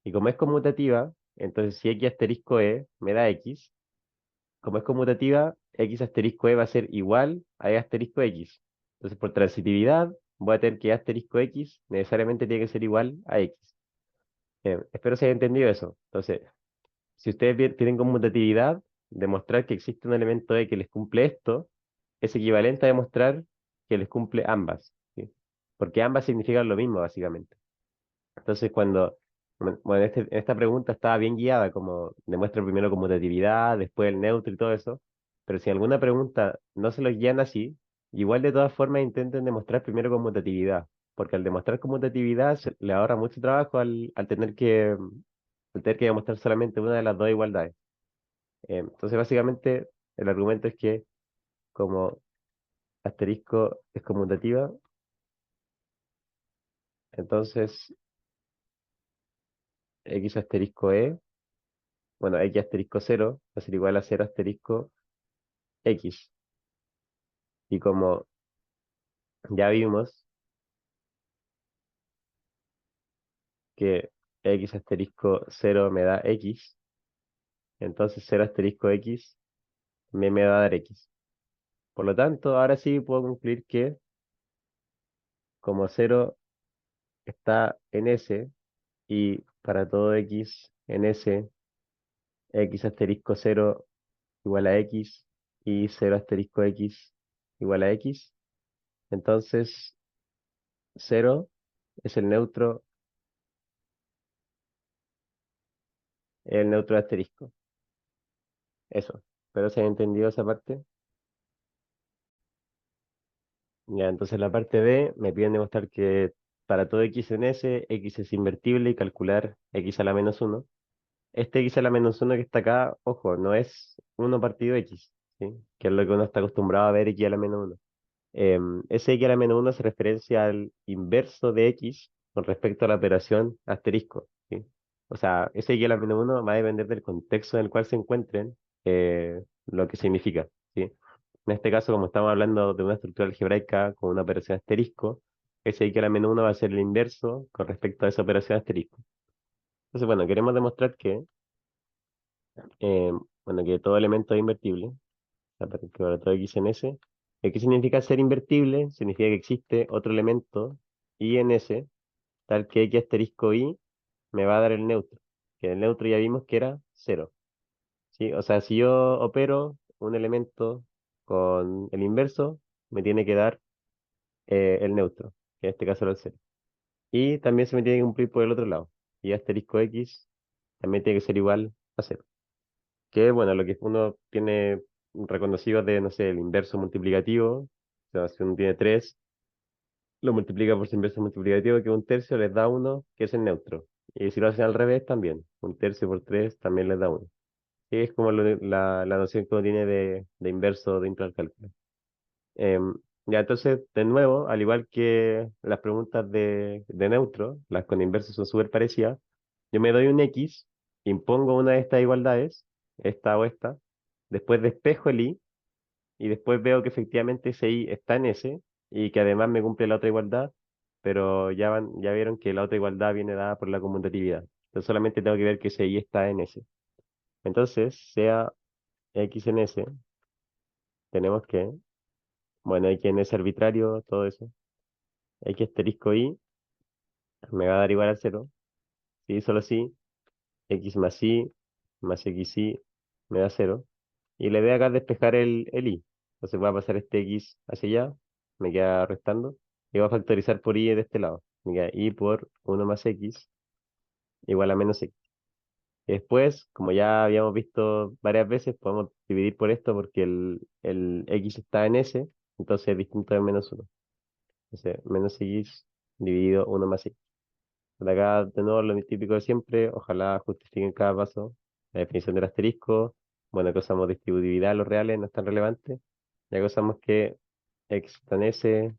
Speaker 1: Y como es conmutativa, entonces si x asterisco e me da x, como es conmutativa, x asterisco e va a ser igual a e asterisco x. Entonces por transitividad voy a tener que e asterisco x necesariamente tiene que ser igual a x. Espero se haya entendido eso. Entonces, si ustedes tienen conmutatividad, demostrar que existe un elemento E que les cumple esto es equivalente a demostrar que les cumple ambas, ¿sí? Porque ambas significan lo mismo, básicamente. Entonces, bueno, esta pregunta estaba bien guiada, como demuestra primero conmutatividad, después el neutro y todo eso, pero si en alguna pregunta no se los guían así, igual de todas formas intenten demostrar primero conmutatividad, porque al demostrar conmutatividad le ahorra mucho trabajo al tener que demostrar solamente una de las dos igualdades. Entonces, básicamente, el argumento es que como asterisco es conmutativa, entonces x asterisco e, bueno, x asterisco cero va a ser igual a cero asterisco x. Y como ya vimos que x asterisco cero me da x, entonces cero asterisco x me va a dar x. Por lo tanto, ahora sí puedo concluir que como cero está en S y para todo x en S, x asterisco cero igual a x y cero asterisco x igual a x, entonces cero es el neutro de asterisco. Eso. ¿Pero se ha entendido esa parte? Ya, entonces la parte B me piden demostrar que para todo x en S, x es invertible y calcular x a la menos uno. Este x a la menos uno que está acá, ojo, no es uno partido x, ¿sí? Que es lo que uno está acostumbrado a ver x a la menos uno. Ese x a la menos uno se referencia al inverso de x con respecto a la operación asterisco, ¿sí? O sea, ese x a la menos uno va a depender del contexto en el cual se encuentren, lo que significa, ¿sí? En este caso, como estamos hablando de una estructura algebraica con una operación asterisco, ese x a la menos uno va a ser el inverso con respecto a esa operación asterisco. Entonces, bueno, queremos demostrar eh, que todo elemento es invertible, sea, que para todo x en S. ¿Qué significa ser invertible? Significa que existe otro elemento y en S, tal que x asterisco y me va a dar el neutro, que el neutro ya vimos que era cero, ¿sí? O sea, si yo opero un elemento con el inverso, me tiene que dar el neutro, que en este caso era el cero. Y también se me tiene que cumplir por el otro lado. Y asterisco x también tiene que ser igual a cero. Que bueno, lo que uno tiene reconocido de, no sé, el inverso multiplicativo, o sea, si uno tiene 3 lo multiplica por su inverso multiplicativo, que es un tercio, les da uno, que es el neutro. Y si lo hacen al revés, también. Un tercio por 3 también les da uno. Y es como la noción que uno tiene de inverso dentro del cálculo. Em, ya, entonces, de nuevo, al igual que las preguntas de neutro, las con inverso son súper parecidas, yo me doy un X, impongo una de estas igualdades, esta o esta, después despejo el Y, y después veo que efectivamente ese I está en S, y que además me cumple la otra igualdad, pero ya vieron que la otra igualdad viene dada por la conmutatividad. Entonces solamente tengo que ver que ese I está en S. Entonces, sea X en S, tenemos que, bueno, X en S arbitrario, todo eso. X asterisco Y me va a dar igual a cero. Si solo si, X más Y me da cero. Y le voy acá a despejar el Y. Entonces voy a pasar este x hacia allá, me queda restando, y voy a factorizar por y de este lado. Me queda y por 1 más x igual a menos x. Y después, como ya habíamos visto varias veces, podemos dividir por esto porque el x está en s, entonces es distinto de menos 1. Entonces, menos x dividido 1 más x. Por acá, de nuevo, lo típico de siempre, ojalá justifiquen cada paso. La definición del asterisco, bueno, que usamos distributividad, los reales no es tan relevante. Ya que usamos que x está en s,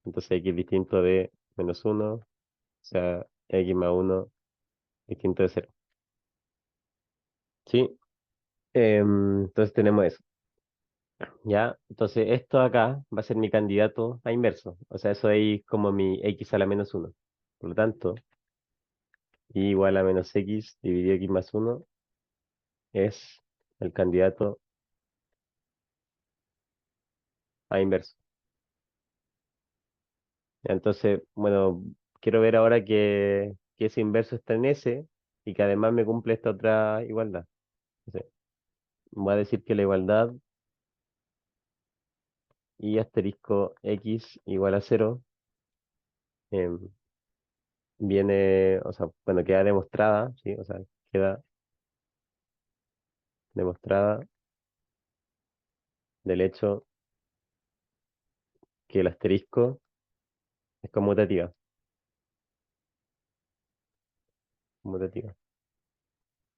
Speaker 1: entonces x distinto de menos 1, o sea, x más 1 distinto de 0. ¿Sí? Entonces tenemos eso. ¿Ya? Entonces esto acá va a ser mi candidato a inverso. O sea, eso ahí es como mi x a la menos 1. Por lo tanto, y igual a menos x dividido x más 1 es el candidato a inverso. Entonces, bueno, quiero ver ahora que ese inverso está en S y que además me cumple esta otra igualdad. Entonces, voy a decir que la igualdad y asterisco x igual a 0 viene, o sea, bueno, queda demostrada, ¿sí? O sea, queda demostrada del hecho que el asterisco es conmutativa. Conmutativa.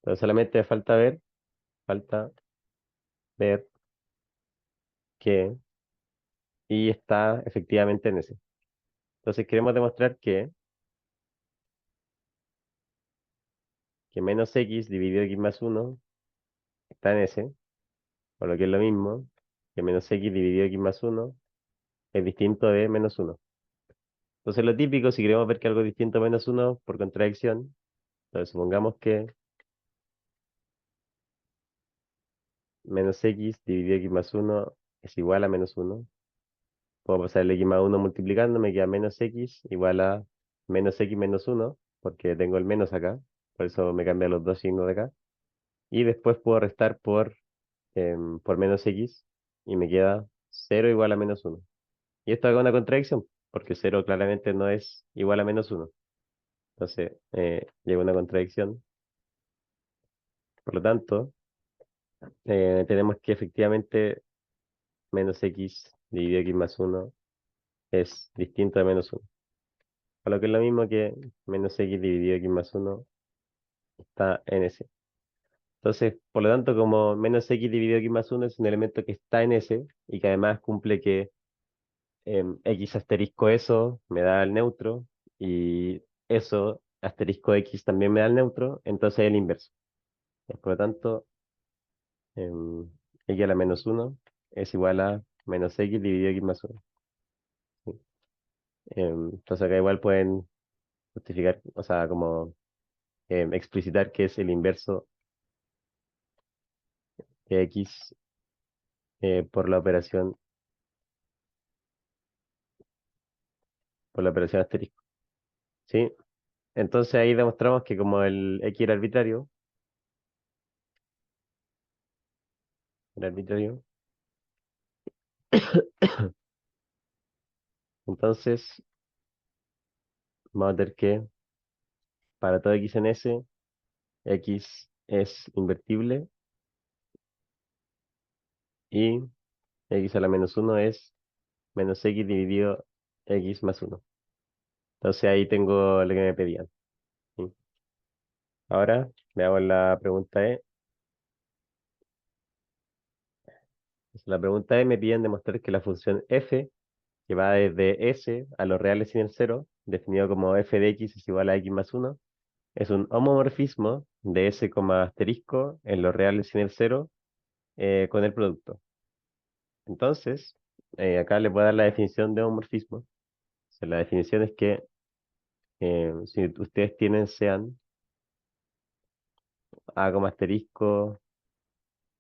Speaker 1: Entonces solamente falta ver que y está efectivamente en ese. Entonces queremos demostrar que menos x dividido x más 1 está en ese, por lo que es lo mismo que menos x dividido x más 1 es distinto de menos 1. Entonces lo típico, si queremos ver que algo es distinto a menos 1 por contradicción, entonces supongamos que menos x dividido x más 1 es igual a menos 1. Puedo pasar el x más 1 multiplicando, me queda menos x igual a menos x menos 1, porque tengo el menos acá, por eso me cambian los dos signos de acá. Y después puedo restar por menos x y me queda 0 igual a menos 1. Y esto es una contradicción, porque 0 claramente no es igual a menos 1. Entonces, llega una contradicción. Por lo tanto, tenemos que efectivamente menos x dividido x más 1 es distinto de menos 1. Por lo que es lo mismo que menos x dividido x más 1 está en S. Entonces, por lo tanto, como menos x dividido x más 1 es un elemento que está en S y que además cumple que x asterisco eso me da el neutro y eso asterisco x también me da el neutro, entonces es el inverso. Por lo tanto, x a la menos 1 es igual a menos x dividido x más 1. ¿Sí? Entonces acá igual pueden justificar, o sea, como explicitar que es el inverso de x por la operación asterisco. ¿Sí? Entonces ahí demostramos que como el x era arbitrario, entonces vamos a tener que para todo x en S, x es invertible y x a la menos 1 es menos x dividido x más 1. Entonces ahí tengo lo que me pedían. ¿Sí? Ahora veamos la pregunta E. La pregunta E me piden demostrar que la función f, que va desde S a los reales sin el cero, definido como f de x es igual a x más 1, es un homomorfismo de S, asterisco en los reales sin el cero con el producto. Entonces, acá les voy a dar la definición de homomorfismo. O sea, la definición es que si ustedes tienen sean A como asterisco,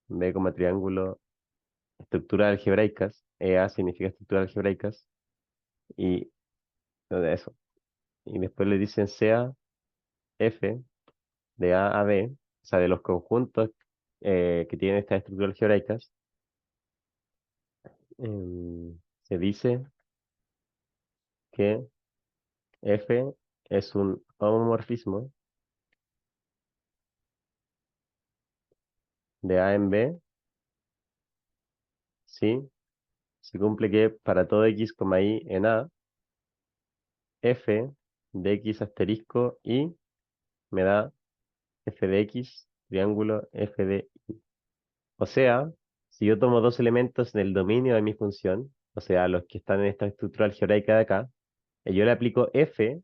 Speaker 1: B como triángulo, estructuras algebraicas, EA significa estructuras algebraicas, y de eso. Y después le dicen sea F de A a B, o sea, de los conjuntos que tienen estas estructuras algebraicas, Se dice que F es un homomorfismo de A en B si se cumple que para todo X, Y en A, F de X asterisco Y me da F de X triángulo F de... O sea, si yo tomo dos elementos en el dominio de mi función, o sea, los que están en esta estructura algebraica de acá, y yo le aplico F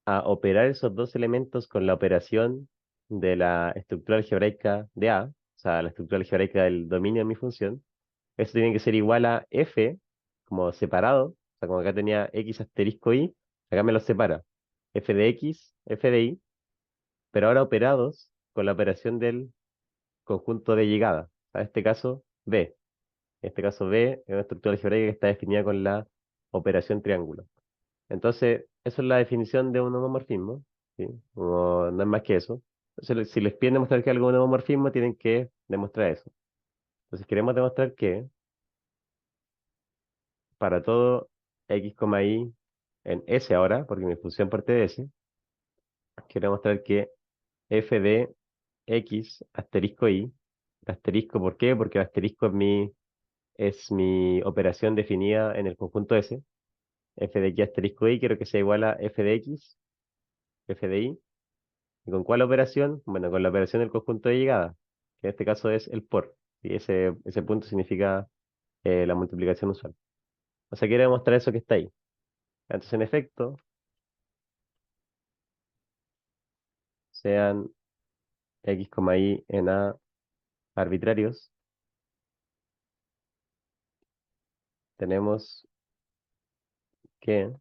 Speaker 1: a operar esos dos elementos con la operación de la estructura algebraica de A, o sea, la estructura algebraica del dominio de mi función, eso tiene que ser igual a F como separado, o sea, como acá tenía X asterisco Y, acá me lo separa. F de X, F de Y, pero ahora operados con la operación del conjunto de llegada. En este caso, B. En este caso, B es una estructura algebraica que está definida con la operación triángulo. Entonces, eso es la definición de un homomorfismo, ¿sí? No es más que eso. Entonces, si les piden demostrar que algo es un homomorfismo, tienen que demostrar eso. Entonces, queremos demostrar que para todo X, Y en S ahora, porque mi función parte de S, quiero demostrar que F de X asterisco Y, asterisco, ¿por qué? Porque el asterisco es mi operación definida en el conjunto S. F de X asterisco Y quiero que sea igual a F de X, F de Y. ¿Y con cuál operación? Bueno, con la operación del conjunto de llegada, que en este caso es el por. Y ese punto significa la multiplicación usual. O sea, quiero demostrar eso que está ahí. Entonces, en efecto, sean X, Y en A arbitrarios, tenemos que,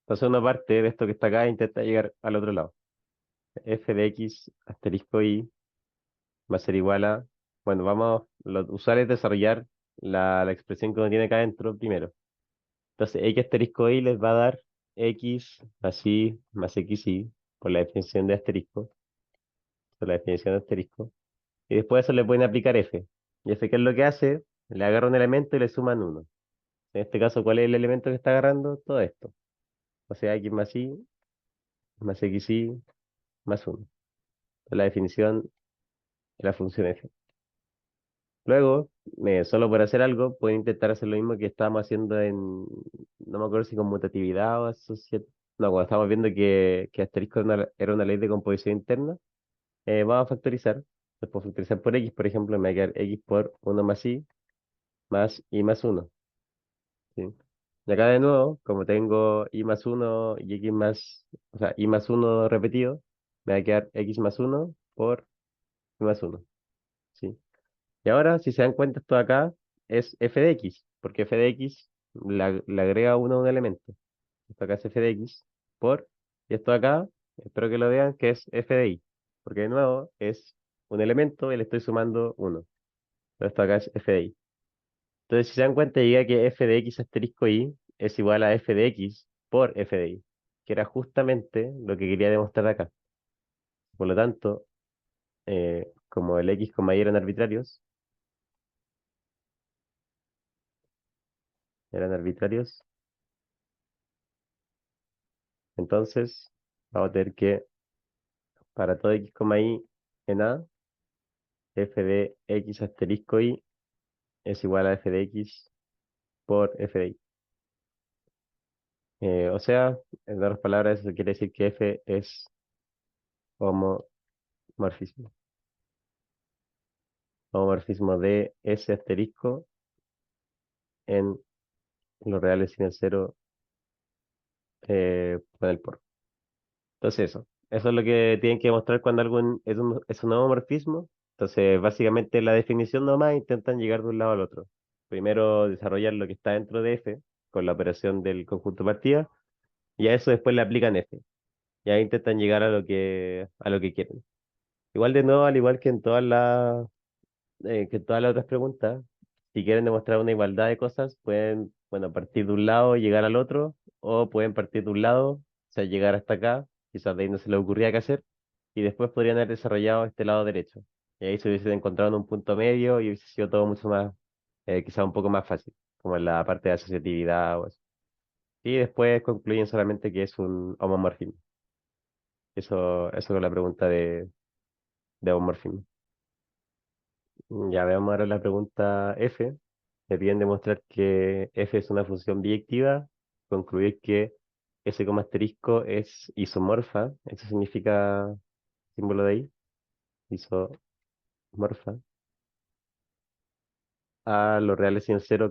Speaker 1: entonces una parte de esto que está acá intenta llegar al otro lado. F de X asterisco Y va a ser igual a, bueno, vamos, los usuarios desarrollar la expresión que uno tiene acá adentro primero. Entonces, X asterisco Y les va a dar X así más XY por la definición de asterisco, por la definición de asterisco. Y después de eso le pueden aplicar F. ¿Y F qué es lo que hace? Le agarra un elemento y le suman uno. En este caso, ¿cuál es el elemento que está agarrando? Todo esto. O sea, X más Y más XY más uno. La definición de la función F. Luego, solo por hacer algo, pueden intentar hacer lo mismo que estábamos haciendo no me acuerdo si con mutatividad o asociación. No, cuando estábamos viendo que asterisco era una ley de composición interna, vamos a factorizar. Después factorizar por X, por ejemplo, me va a quedar X por uno más Y más uno, ¿sí? Y acá de nuevo, como tengo Y más uno y X más, o sea, Y más uno repetido, me va a quedar X más uno por Y más uno, ¿sí? Y ahora, si se dan cuenta, esto de acá es f de x, porque f de x le agrega uno a un elemento. Esto acá es f de x por, y esto de acá, espero que lo vean, que es f de y, porque de nuevo es un elemento y le estoy sumando uno. Pero esto acá es f de y. Entonces, si se dan cuenta, llega que f de x asterisco y es igual a f de x por f de y, que era justamente lo que quería demostrar acá. Por lo tanto, como el x, y eran arbitrarios, eran arbitrarios. Entonces, vamos a tener que para todo x, y en A, f de x asterisco y es igual a f de x por f de y. O sea, en otras palabras, eso quiere decir que f es homomorfismo. Homomorfismo de s asterisco en los reales sin el cero con el por. Entonces eso es lo que tienen que demostrar cuando algo es un homomorfismo. Entonces, básicamente la definición nomás intentan llegar de un lado al otro. Primero desarrollar lo que está dentro de F con la operación del conjunto de partida y a eso después le aplican F. Y ahí intentan llegar a lo que quieren. Igual de nuevo, al igual que en todas las otras preguntas, si quieren demostrar una igualdad de cosas, pueden, bueno, partir de un lado y llegar al otro, o pueden partir de un lado, o sea, llegar hasta acá, quizás de ahí no se les ocurría qué hacer, y después podrían haber desarrollado este lado derecho. Y ahí se hubiesen encontrado en un punto medio y hubiese sido todo mucho más quizá un poco más fácil, como en la parte de asociatividad o eso. Y después concluyen solamente que es un homomorfismo. Eso con la pregunta de homomorfismo. Ya veamos ahora la pregunta F. Me piden demostrar que F es una función biyectiva, concluir que S como asterisco es isomorfa, eso significa símbolo de ahí, isomorfa, a los reales sin cero,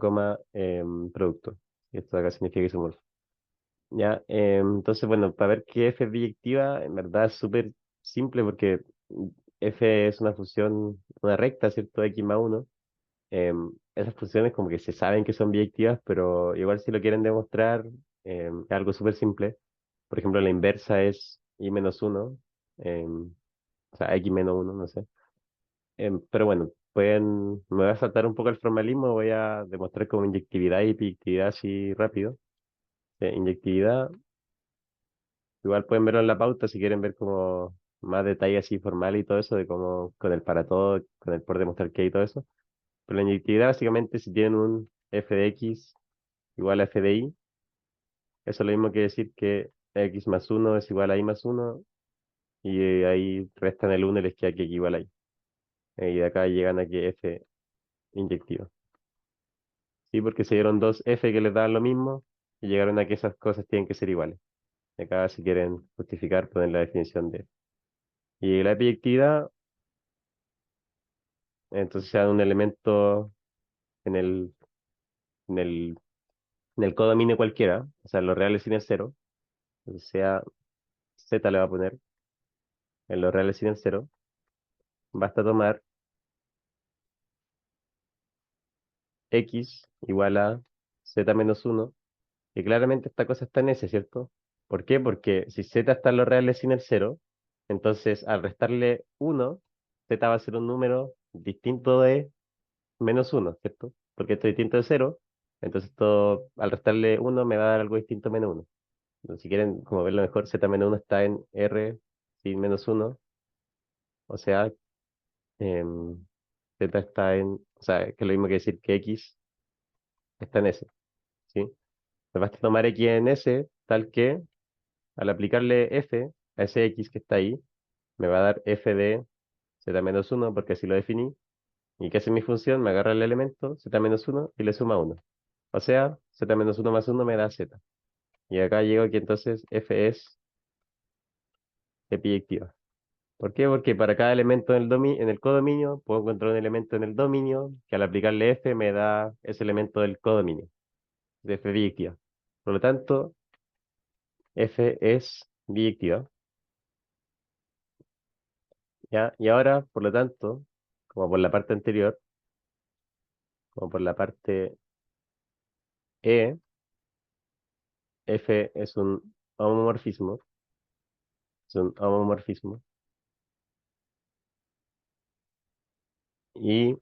Speaker 1: producto. Esto acá significa isomorfa. Ya, entonces, bueno, para ver qué f es biyectiva, en verdad es súper simple porque f es una función, una recta, ¿cierto? X más uno. Esas funciones como que se saben que son biyectivas, pero igual si lo quieren demostrar, es algo súper simple. Por ejemplo, la inversa es y menos uno, o sea, x menos uno, no sé. Pero bueno, me voy a saltar un poco el formalismo, voy a demostrar como inyectividad y biyectividad así rápido. Inyectividad. Igual pueden verlo en la pauta si quieren ver como más detalle así formal y todo eso, de cómo con el para todo, con el por demostrar qué y todo eso. Pero la inyectividad básicamente si tienen un f de x igual a f de y, eso es lo mismo que decir que x más uno es igual a y más uno y ahí restan el uno y les queda que x igual a y. Y de acá llegan a que f inyectiva. Sí, porque se dieron dos f que les daban lo mismo y llegaron a que esas cosas tienen que ser iguales. Acá si quieren justificar ponen la definición de. Y la biyectividad entonces sea un elemento en en el, en el codominio cualquiera, o sea, en los reales sin el cero, entonces sea z le va a poner en los reales sin el cero, basta tomar x igual a z menos uno y claramente esta cosa está en S, ¿cierto? ¿Por qué? Porque si z está en los reales sin el cero, entonces al restarle uno z va a ser un número distinto de menos uno, ¿cierto? Porque esto es distinto de cero, entonces todo, al restarle uno me va a dar algo distinto a menos uno. Si quieren como verlo mejor, z menos uno está en R sin menos uno, o sea, em, z está o sea, que es lo mismo que decir que x está en S, ¿sí? Me basta tomar x en S, tal que al aplicarle f a ese x que está ahí, me va a dar f de z menos uno, porque así lo definí. ¿Y qué hace mi función? Me agarra el elemento z menos uno y le suma uno. O sea, z menos uno más uno me da z. Y acá llego que entonces f es epiyectiva. ¿Por qué? Porque para cada elemento en el codominio puedo encontrar un elemento en el dominio que al aplicarle f me da ese elemento del codominio, de f biyectiva. Por lo tanto, f es biyectiva, ¿ya? Y ahora, por lo tanto, como por la parte anterior, como por la parte E, f es un homomorfismo, y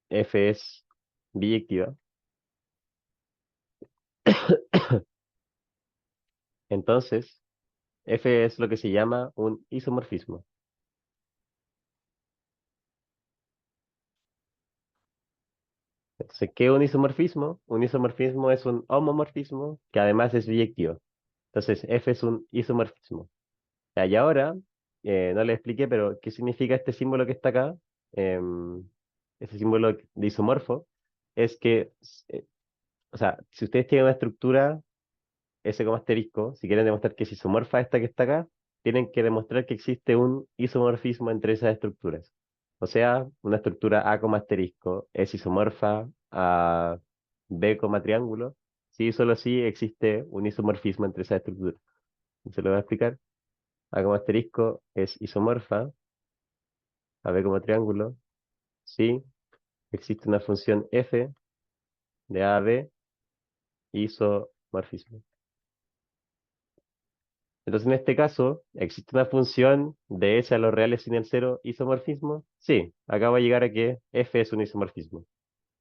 Speaker 1: f es biyectiva, entonces f es lo que se llama un isomorfismo. Entonces, ¿qué es un isomorfismo? Un isomorfismo es un homomorfismo que además es biyectivo. Entonces, F es un isomorfismo. Ya, y ahora, no le expliqué, pero ¿qué significa este símbolo que está acá? Ese símbolo de isomorfo es que, eh, o sea, si ustedes tienen una estructura S como asterisco, si quieren demostrar que es isomorfa esta que está acá, tienen que demostrar que existe un isomorfismo entre esas estructuras. O sea, una estructura A como asterisco es isomorfa a B como triángulo. Sí, solo si existe un isomorfismo entre esas estructuras. Se lo voy a explicar. A como asterisco es isomorfa a B como triángulo. Sí, existe una función f de A a B, isomorfismo. Entonces, en este caso, ¿existe una función de S a los reales sin el cero isomorfismo? Sí, acá va a llegar a que f es un isomorfismo.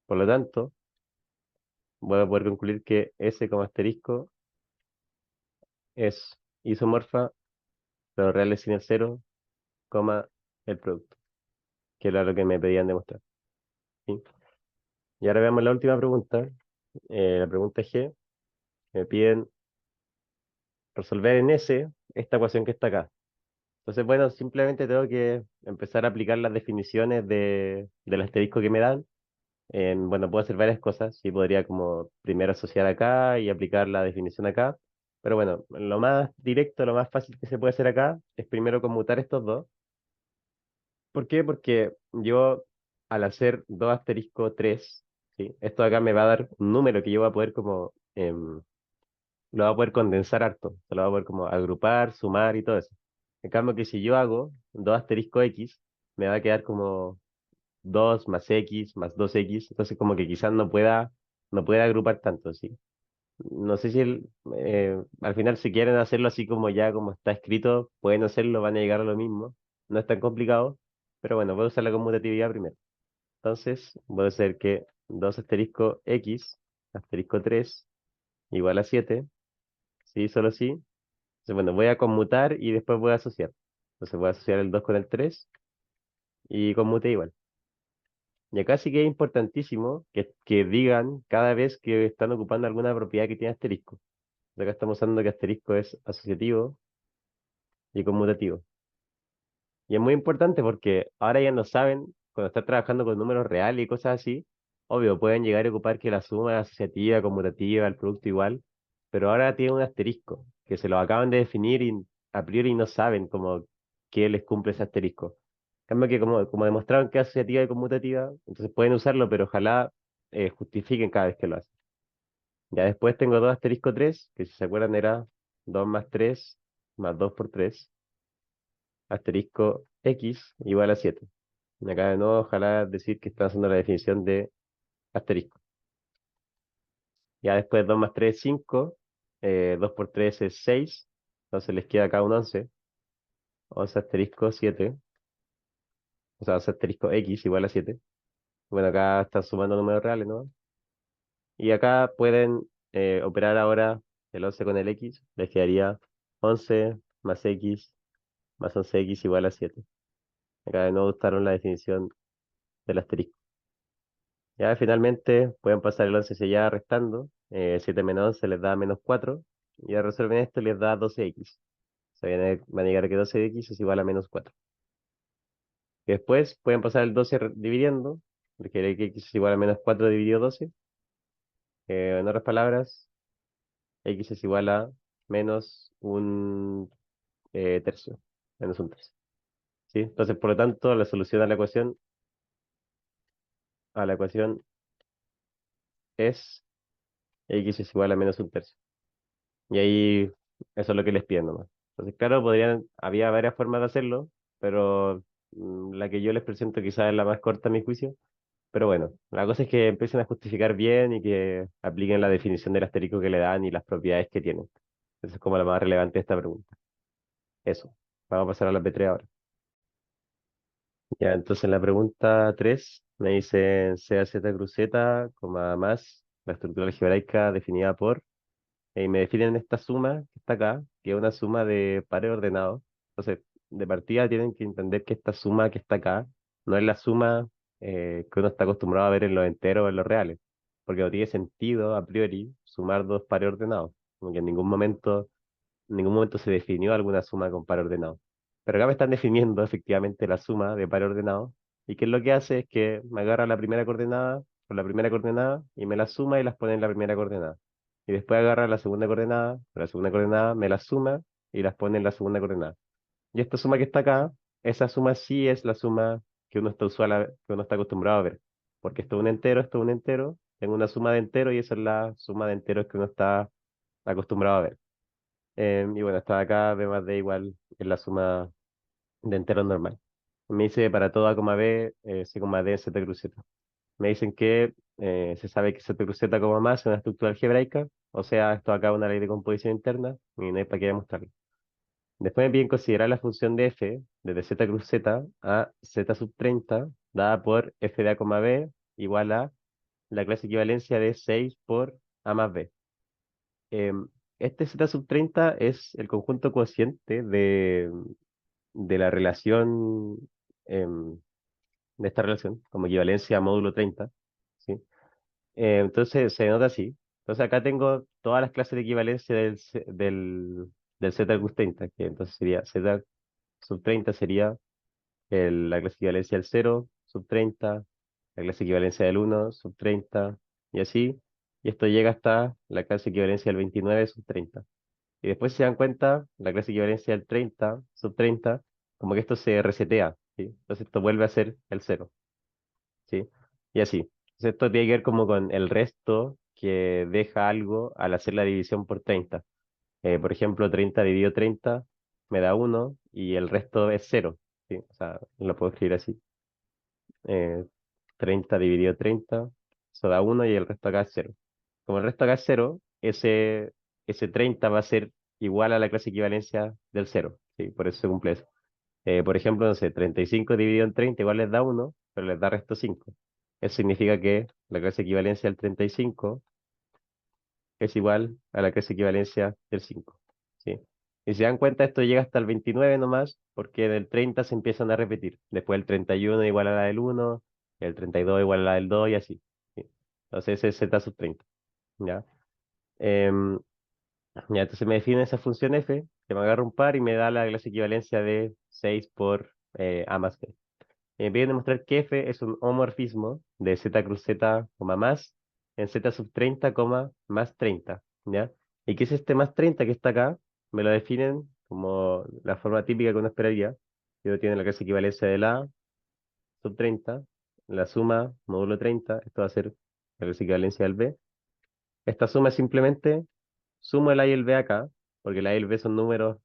Speaker 1: Por lo tanto, voy a poder concluir que S como asterisco es isomorfa de los reales sin el cero, el producto, que era lo que me pedían demostrar. ¿Sí? Y ahora veamos la última pregunta. La pregunta G. Me piden resolver en S esta ecuación que está acá. Entonces, bueno, simplemente tengo que empezar a aplicar las definiciones del asterisco que me dan. Bueno, puedo hacer varias cosas. Sí, podría como primero asociar acá y aplicar la definición acá. Pero bueno, lo más directo, lo más fácil que se puede hacer acá es primero conmutar estos dos. ¿Por qué? Porque yo al hacer 2 asterisco 3, ¿sí? Esto acá me va a dar un número que yo voy a poder como, lo voy a poder condensar harto. Se lo voy a poder como agrupar, sumar y todo eso. En cambio que si yo hago 2 asterisco x, me va a quedar como 2 más x más 2x, entonces como que quizás no pueda agrupar tanto, ¿sí? No sé si al final si quieren hacerlo así como ya como está escrito, pueden hacerlo, van a llegar a lo mismo. No es tan complicado, pero bueno, voy a usar la conmutatividad primero. Entonces voy a hacer que 2 asterisco x asterisco 3 igual a 7, ¿sí? Solo sí. Entonces bueno, voy a conmutar y después voy a asociar. Entonces voy a asociar el 2 con el 3 y conmute igual. Y acá sí que es importantísimo que digan cada vez que están ocupando alguna propiedad que tiene asterisco. Acá estamos usando que asterisco es asociativo y conmutativo. Y es muy importante porque ahora ya no saben, cuando están trabajando con números reales y cosas así, obvio, pueden llegar a ocupar que la suma es asociativa, conmutativa, el producto igual, pero ahora tiene un asterisco, que se lo acaban de definir y a priori no saben como qué les cumple ese asterisco. En cambio que como demostraron que es asociativa y conmutativa, entonces pueden usarlo, pero ojalá justifiquen cada vez que lo hacen. Ya después tengo 2 asterisco 3 que si se acuerdan era 2 más 3 más 2 por 3 asterisco x igual a 7. Y acá de nuevo, ojalá decir que está haciendo la definición de asterisco. Ya después 2 más 3 es 5, 2 por 3 es 6, entonces les queda acá un 11, 11 asterisco 7, o sea, 11 asterisco x igual a 7. Bueno, acá están sumando números reales, ¿no? Y acá pueden operar ahora el 11 con el x, les quedaría 11 más x más 11x igual a 7. Acá de nuevo usaron la definición del asterisco. Ya finalmente pueden pasar el 11 se ya restando. 7 menos 11 les da menos 4. Y al resolver esto les da 12x. Se van a llegar a que 12x es igual a menos 4. Y después pueden pasar el 12 dividiendo. Porque que x es igual a menos 4 dividido 12. En otras palabras, x es igual a menos un tercio. Menos un tercio. ¿Sí? Entonces, por lo tanto, la solución a la ecuación es x es igual a menos un tercio. Y ahí eso es lo que les piden nomás. Entonces, claro, había varias formas de hacerlo, pero la que yo les presento quizás es la más corta a mi juicio. Pero bueno, la cosa es que empiecen a justificar bien y que apliquen la definición del asterisco que le dan y las propiedades que tienen. Eso es como lo más relevante de esta pregunta. Eso. Vamos a pasar a la P3 ahora. Ya, entonces en la pregunta 3 me dicen sea z cruz z, coma más la estructura algebraica definida por y me definen esta suma que está acá, que es una suma de pares ordenados. Entonces, de partida tienen que entender que esta suma que está acá no es la suma que uno está acostumbrado a ver en los enteros o en los reales, porque no tiene sentido a priori sumar dos pares ordenados, como que en ningún momento se definió alguna suma con par ordenado. Pero acá me están definiendo efectivamente la suma de par ordenado, y qué es lo que hace es que me agarra la primera coordenada con la primera coordenada y me la suma y las pone en la primera coordenada. Y después agarra la segunda coordenada, con la segunda coordenada me la suma y las pone en la segunda coordenada. Y esta suma que está acá, esa suma sí es la suma que uno está acostumbrado a ver. Porque esto es un entero, tengo una suma de enteros y esa es la suma de enteros que uno está acostumbrado a ver. Y bueno, esta de acá, b más d igual es la suma de enteros normal. Me dice para todo a, b, c, d, z cruz z. Me dicen que se sabe que z cruz z, más es una estructura algebraica, o sea, esto acá es una ley de composición interna y no hay para qué demostrarlo. Después me piden considerar la función de f desde z cruz z a z sub 30 dada por f de a, b igual a la clase equivalencia de 6 por a más b. Em, este Z sub 30 es el conjunto cociente de la relación, em, de esta relación, como equivalencia a módulo 30, ¿sí? Entonces se nota así. Entonces acá tengo todas las clases de equivalencia del Z plus 30, que entonces sería Z sub 30 sería la clase de equivalencia del 0 sub 30, la clase de equivalencia del 1 sub 30, y así. Y esto llega hasta la clase de equivalencia del 29 sub 30. Y después se dan cuenta, la clase de equivalencia del 30 sub 30, como que esto se resetea, ¿sí? Entonces esto vuelve a ser el 0. ¿Sí? Y así. Entonces, esto tiene que ver como con el resto que deja algo al hacer la división por 30. Por ejemplo, 30 dividido 30 me da 1 y el resto es 0. ¿Sí? O sea, lo puedo escribir así. Eh, 30 dividido 30, eso da 1 y el resto acá es 0. Como el resto acá es 0, ese 30 va a ser igual a la clase de equivalencia del 0. ¿Sí? Por eso se cumple eso. Por ejemplo, no sé, 35 dividido en 30 igual les da 1, pero les da resto 5. Eso significa que la clase de equivalencia del 35 es igual a la clase de equivalencia del 5. ¿Sí? Y si se dan cuenta, esto llega hasta el 29 nomás, porque del 30 se empiezan a repetir. Después el 31 igual a la del 1, el 32 igual a la del 2 y así. ¿Sí? Entonces ese es z sub 30. ¿Ya? Em, ya, entonces me define esa función f, que me agarra un par y me da la clase de equivalencia de 6 por a más b. Voy a demostrar que f es un homorfismo de z cruz z, más en z sub 30, más 30, ¿ya? ¿Y qué es este más 30 que está acá? Me lo definen como la forma típica que uno esperaría. Y uno tiene la clase equivalencia de la sub 30, la suma módulo 30, esto va a ser la clase equivalencia del b. Esta suma es simplemente sumo el A y el B acá, porque el A y el B son números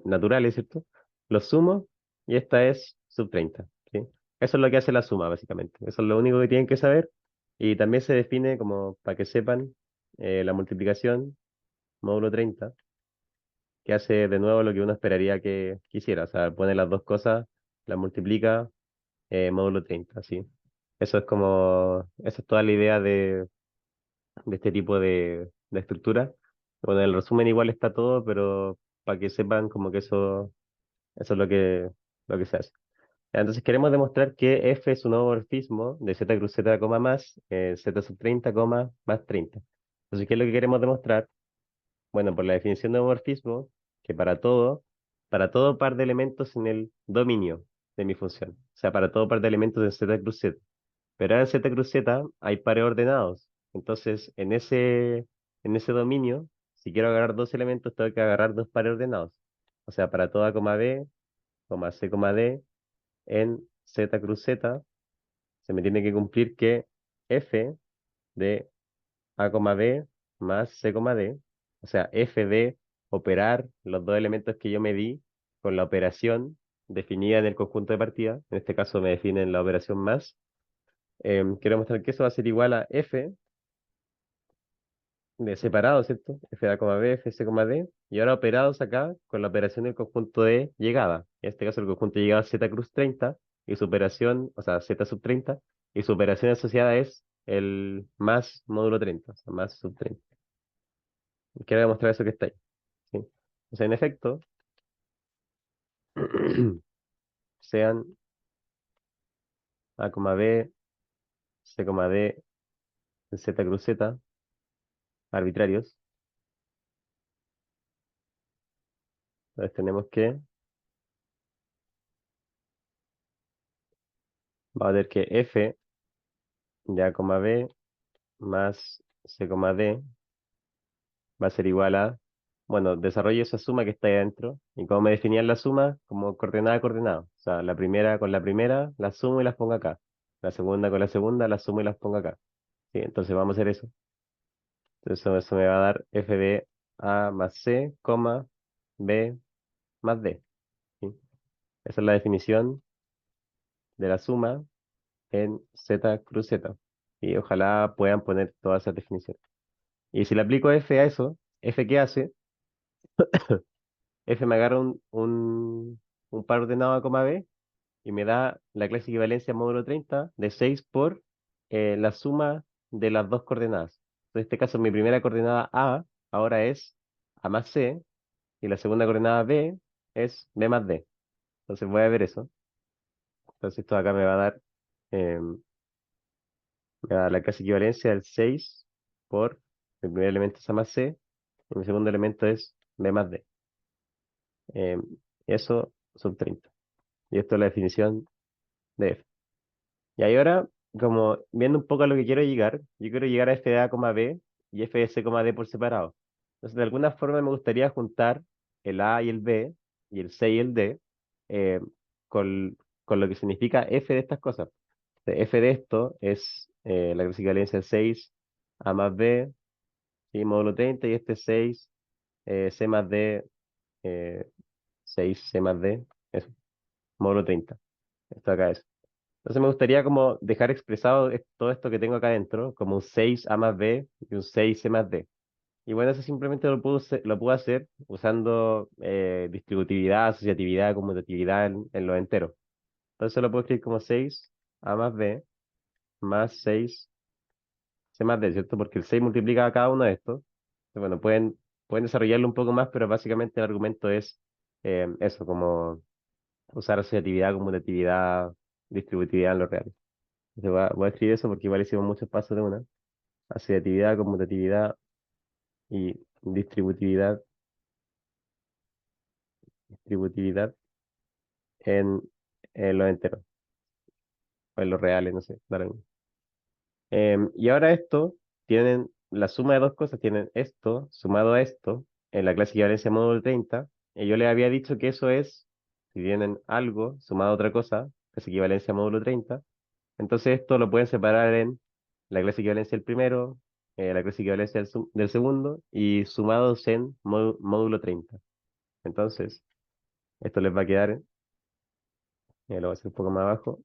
Speaker 1: naturales, ¿cierto? Los sumo y esta es sub 30, ¿sí? Eso es lo que hace la suma, básicamente. Eso es lo único que tienen que saber. Y también se define, como para que sepan, la multiplicación módulo 30, que hace de nuevo lo que uno esperaría que quisiera. O sea, pone las dos cosas, las multiplica módulo 30, ¿sí? Esa es toda la idea de este tipo de estructura. Bueno, en el resumen igual está todo, pero para que sepan como que eso es lo que se hace. Entonces queremos demostrar que f es un homomorfismo de z cruz z, más z sub 30, más 30. Entonces, ¿qué es lo que queremos demostrar? Bueno, por la definición de homomorfismo, que para todo par de elementos en el dominio de mi función, o sea, para todo par de elementos en z cruz z. Pero en Z cruz Z hay pares ordenados. Entonces, en ese dominio, si quiero agarrar dos elementos, tengo que agarrar dos pares ordenados. O sea, para toda coma B, C, D, en Z cruz Z, se me tiene que cumplir que F de A, B más C, D, o sea, F de operar los dos elementos que yo me di con la operación definida en el conjunto de partida. En este caso me definen la operación más. Quiero mostrar que eso va a ser igual a F de separado, ¿cierto? F A, B, F, C, D. Y ahora operados acá con la operación del conjunto de llegada. En este caso, el conjunto de llegada es Z cruz 30 y su operación, o sea, Z sub 30, y su operación asociada es el más módulo 30, o sea, más sub 30. Quiero demostrar eso que está ahí, ¿sí? O sea, en efecto, sean A, B, C, D, Z cruz Z, arbitrarios, entonces tenemos que, va a tener que F de A, B más C, D va a ser igual a, bueno, desarrollo esa suma que está ahí adentro. Y como me definían la suma, como coordenada a coordenada. O sea, la primera con la primera, la sumo y las pongo acá. La segunda con la segunda, la sumo y las pongo acá. Sí, entonces vamos a hacer eso. Entonces eso me va a dar f de a más c, b más d. ¿Sí? Esa es la definición de la suma en z cruz z. Y ojalá puedan poner todas esas definiciones. Y si le aplico f a eso, f qué hace, f me agarra un par ordenado a coma b y me da la clase equivalencia módulo 30 de 6 por la suma de las dos coordenadas. En este caso, mi primera coordenada A ahora es A más C y la segunda coordenada B es B más D. Entonces voy a ver eso. Entonces esto acá me va a dar, Me da la clase equivalencia del 6 por el primer elemento es A más C, y mi segundo elemento es B más D. Eh, Eso son 30. Y esto es la definición de F. Y ahí ahora, como viendo un poco a lo que quiero llegar, yo quiero llegar a f de a, b y f de c, d por separado. Entonces, de alguna forma me gustaría juntar el a y el b, y el c y el d, eh, con, con lo que significa f de estas cosas. F de esto es la clase equivalencia del 6 a más b, y módulo 30, y este es 6 c más d, eh, 6 c más d, eso, módulo 30. Esto acá es. Entonces me gustaría como dejar expresado todo esto que tengo acá adentro, como un 6a más b y un 6c más d. Y bueno, eso simplemente lo puedo hacer usando distributividad, asociatividad, conmutatividad en los enteros. Entonces lo puedo escribir como 6a más b más 6c más d, ¿cierto? Porque el 6 multiplica a cada uno de estos. Entonces, bueno, pueden desarrollarlo un poco más, pero básicamente el argumento es eso, como usar asociatividad, conmutatividad, distributividad en lo real. Voy a escribir eso porque igual hicimos muchos pasos de una. Asociatividad, conmutatividad y distributividad en, en los enteros, o en los reales, no sé. Da lo mismo. Y ahora esto, tienen la suma de dos cosas, tienen esto sumado a esto, en la clase equivalencia módulo 30, y yo les había dicho que eso es, si tienen algo sumado a otra cosa, clase equivalencia módulo 30, entonces esto lo pueden separar en la clase equivalencia del primero, la clase equivalencia del segundo y sumados en módulo 30. Entonces, esto les va a quedar, lo voy a hacer un poco más abajo,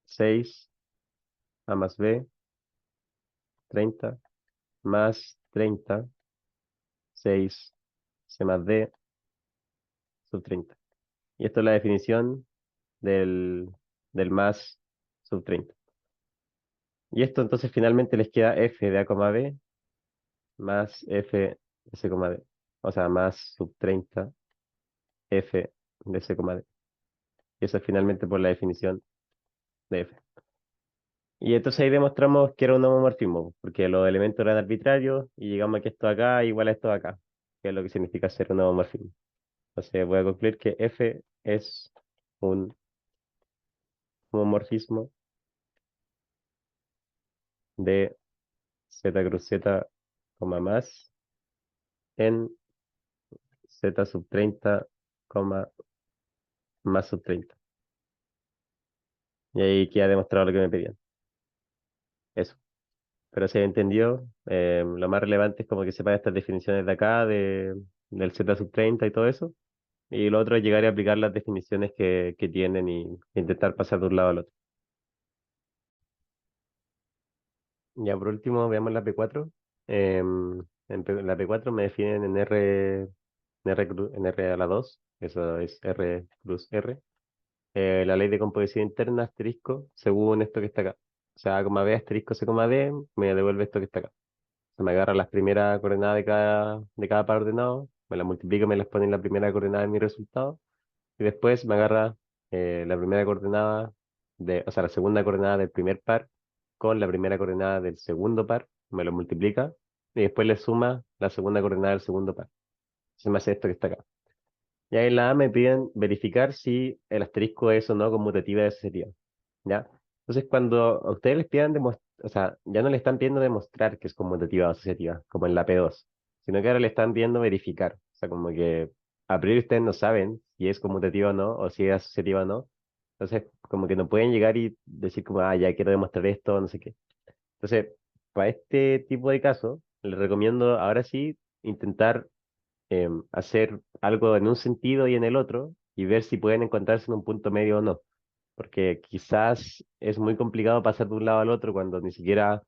Speaker 1: 6a más b, 30, más 30, 6c más d, sub 30. Y esto es la definición del, del más sub 30. Y esto entonces finalmente les queda f de a, b más f de c, d. O sea, más sub 30 f de c, d. Y eso es finalmente por la definición de f. Y entonces ahí demostramos que era un homomorfismo, porque los elementos eran arbitrarios y llegamos a que esto acá igual a esto acá, que es lo que significa ser un homomorfismo. Entonces voy a concluir que f es un homomorfismo de z cruz z, más en z sub 30, más sub 30. Y ahí queda demostrado lo que me pedían. Eso. Pero se entendió. Lo más relevante es como que sepa estas definiciones de acá, del z sub 30 y todo eso. Y lo otro es llegar a aplicar las definiciones que tienen y intentar pasar de un lado al otro. Ya por último, veamos la P4. La P4 me definen en R a la 2, eso es R plus R. La ley de composición interna, asterisco, según esto que está acá. O sea, A, B, asterisco, C, D, me devuelve esto que está acá. Se me agarra las primeras coordenadas de cada par ordenado, me las multiplico, me las pone en la primera coordenada de mi resultado. Y después me agarra la primera coordenada o sea, la segunda coordenada del primer par con la primera coordenada del segundo par, me lo multiplica y después le suma la segunda coordenada del segundo par. Se me hace esto que está acá. Y ahí en la A me piden verificar si el asterisco es o no conmutativa y asociativa. ¿Ya? Entonces, cuando a ustedes les pidan demostrar, o sea, ya no le están pidiendo demostrar que es conmutativa o asociativa, como en la P2, sino que ahora le están pidiendo verificar. O sea, como que a priori ustedes no saben si es conmutativa o no, o si es asociativa o no. Entonces, como que no pueden llegar y decir como, ah, ya quiero demostrar esto, no sé qué. Entonces, para este tipo de casos, les recomiendo ahora sí intentar hacer algo en un sentido y en el otro y ver si pueden encontrarse en un punto medio o no. Porque quizás es muy complicado pasar de un lado al otro cuando ni siquiera,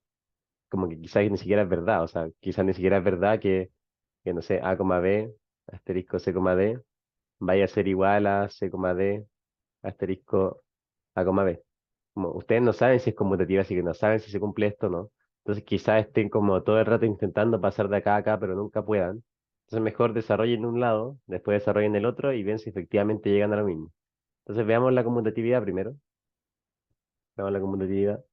Speaker 1: como que quizás ni siquiera es verdad. O sea, quizás ni siquiera es verdad que no sé, A, B, asterisco C, D, vaya a ser igual a C, D, asterisco A, B. Como ustedes no saben si es conmutativa, así que no saben si se cumple esto o no. Entonces quizás estén como todo el rato intentando pasar de acá a acá, pero nunca puedan. Entonces mejor desarrollen un lado, después desarrollen el otro y ven si efectivamente llegan a lo mismo. Entonces veamos la conmutatividad primero. Veamos la conmutatividad.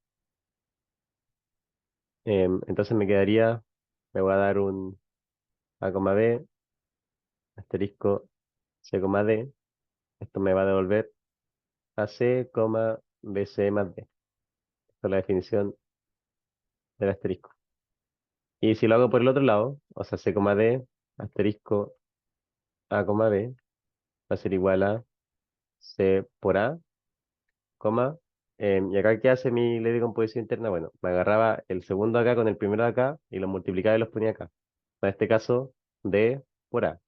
Speaker 1: Entonces me quedaría, me voy a dar un A, B, asterisco C, D. Esto me va a devolver AC, BC más D. Esta es la definición del asterisco. Y si lo hago por el otro lado, o sea, C, D, asterisco A, B, va a ser igual a C por A, coma. Y acá, ¿qué hace mi ley de composición interna? Bueno, me agarraba el segundo acá con el primero de acá y los multiplicaba y los ponía acá. En este caso, D por A.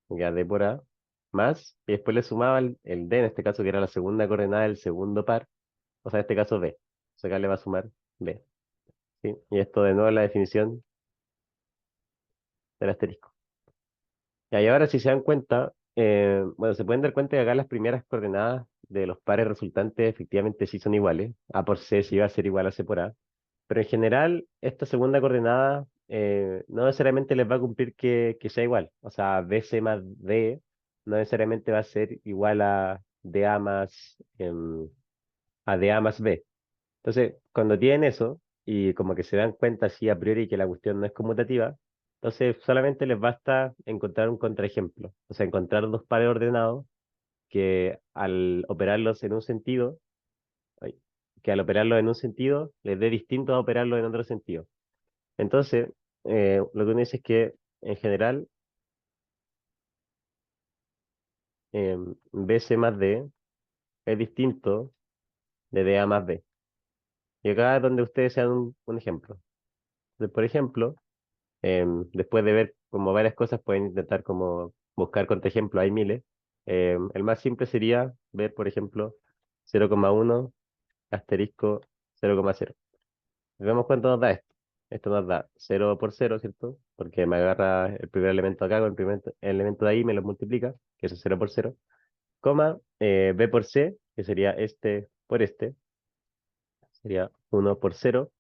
Speaker 1: Ya D por A, más, y después le sumaba el D, en este caso, que era la segunda coordenada del segundo par, o sea, en este caso B. Entonces acá le va a sumar B, ¿sí? Y esto de nuevo es la definición del asterisco. Y ahora si se dan cuenta, bueno, se pueden dar cuenta que acá las primeras coordenadas de los pares resultantes efectivamente sí son iguales. A por C sí va a ser igual a C por A. Pero en general, esta segunda coordenada no necesariamente les va a cumplir que sea igual. O sea, BC más D no necesariamente va a ser igual a DA más, a DA más B. Entonces, cuando tienen eso y como que se dan cuenta así a priori que la cuestión no es conmutativa, entonces solamente les basta encontrar un contraejemplo. O sea, encontrar dos pares ordenados que al operarlos en un sentido, ay, que al operarlos en un sentido les dé distinto a operarlos en otro sentido. Entonces, lo que uno dice es que en general BC más D es distinto de DA más B. Y acá es donde ustedes se dan un ejemplo. Entonces, por ejemplo, después de ver como varias cosas, pueden intentar como buscar contraejemplos, hay miles. El más simple sería ver, por ejemplo, 0,1 asterisco 0,0. Vemos cuánto nos da esto. Esto nos da 0 por 0, ¿cierto? Porque me agarra el primer elemento acá con el primer elemento de ahí, me lo multiplica, que eso es 0 por 0, coma, B por C, que sería este por este, sería 1 por 0,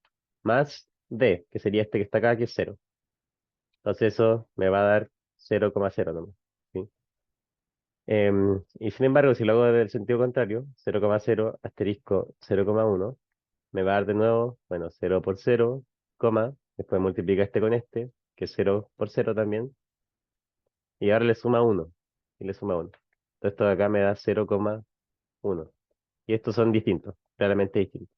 Speaker 1: más D, que sería este que está acá, que es 0. Entonces eso me va a dar 0,0 nomás, ¿sí? Y sin embargo, si lo hago del sentido contrario, 0,0 asterisco 0,1, me va a dar de nuevo, bueno, 0 por 0, coma, después multiplica este con este, que es 0 por 0 también, y ahora le suma 1, y le suma 1. Entonces esto de acá me da 0,1. Y estos son distintos, claramente distintos.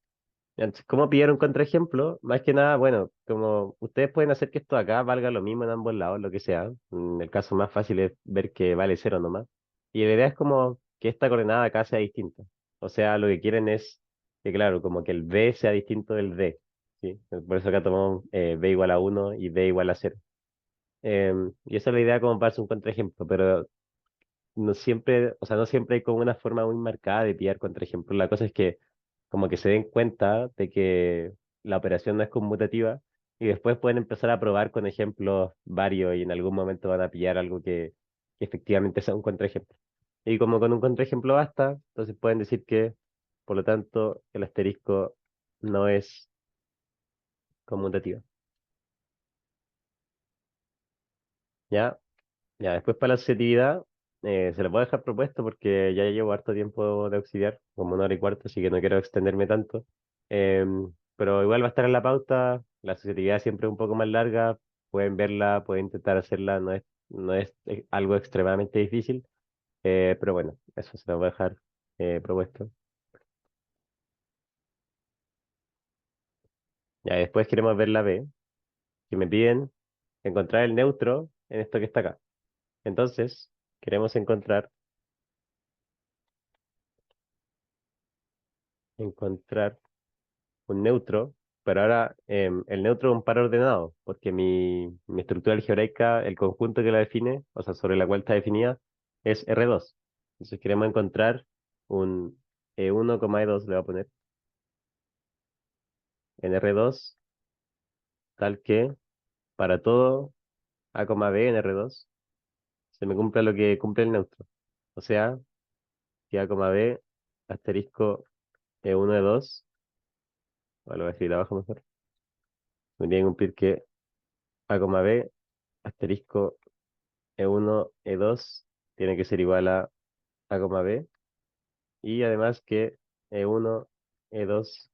Speaker 1: Entonces, ¿cómo pillar un contraejemplo? Más que nada, bueno, como ustedes pueden hacer que esto de acá valga lo mismo en ambos lados, lo que sea. El caso más fácil es ver que vale cero nomás. Y la idea es como que esta coordenada acá sea distinta. O sea, lo que quieren es que, claro, como que el B sea distinto del D, ¿sí? Por eso acá tomamos B igual a 1 y D igual a 0. Y esa es la idea como para hacer un contraejemplo, pero no siempre, o sea, no siempre hay como una forma muy marcada de pillar contraejemplos. La cosa es que como que se den cuenta de que la operación no es conmutativa y después pueden empezar a probar con ejemplos varios y en algún momento van a pillar algo que efectivamente sea un contraejemplo. Y como con un contraejemplo basta, entonces pueden decir que, por lo tanto, el asterisco no es conmutativa. ¿Ya? Ya, después para la asociatividad, se lo puedo dejar propuesto porque ya llevo harto tiempo de auxiliar, como 1 hora y cuarto, así que no quiero extenderme tanto. Pero igual va a estar en la pauta, la asociatividad siempre es un poco más larga, pueden verla, pueden intentar hacerla, no es algo extremadamente difícil, pero bueno, eso se lo voy a dejar propuesto. Ya, después queremos ver la B, que me piden encontrar el neutro en esto que está acá. Entonces, queremos encontrar un neutro, pero ahora el neutro es un par ordenado, porque mi estructura algebraica, el conjunto que la define, o sea, sobre la cual está definida, es R2. Entonces queremos encontrar un E1, E2, le voy a poner en R2, tal que para todo A, B en R2 se me cumpla lo que cumple el neutro. O sea, que A, B, asterisco E1, E2, o lo voy a escribir abajo mejor, me tiene que cumplir que A, B, asterisco E1, E2 tiene que ser igual a, B, y además que E1, E2,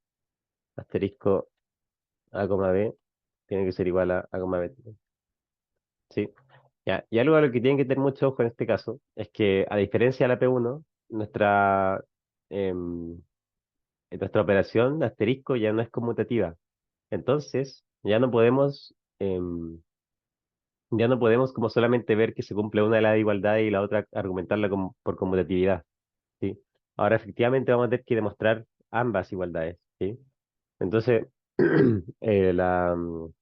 Speaker 1: asterisco A, B tiene que ser igual a coma B. ¿Sí? Ya, y algo a lo que tienen que tener mucho ojo en este caso es que, a diferencia de la P1, em, nuestra operación de asterisco ya no es conmutativa. Entonces, ya no podemos como solamente ver que se cumple una de las igualdades y la otra argumentarla por conmutatividad, ¿sí? Ahora efectivamente vamos a tener que demostrar ambas igualdades, ¿sí? Entonces, eh, la, mm,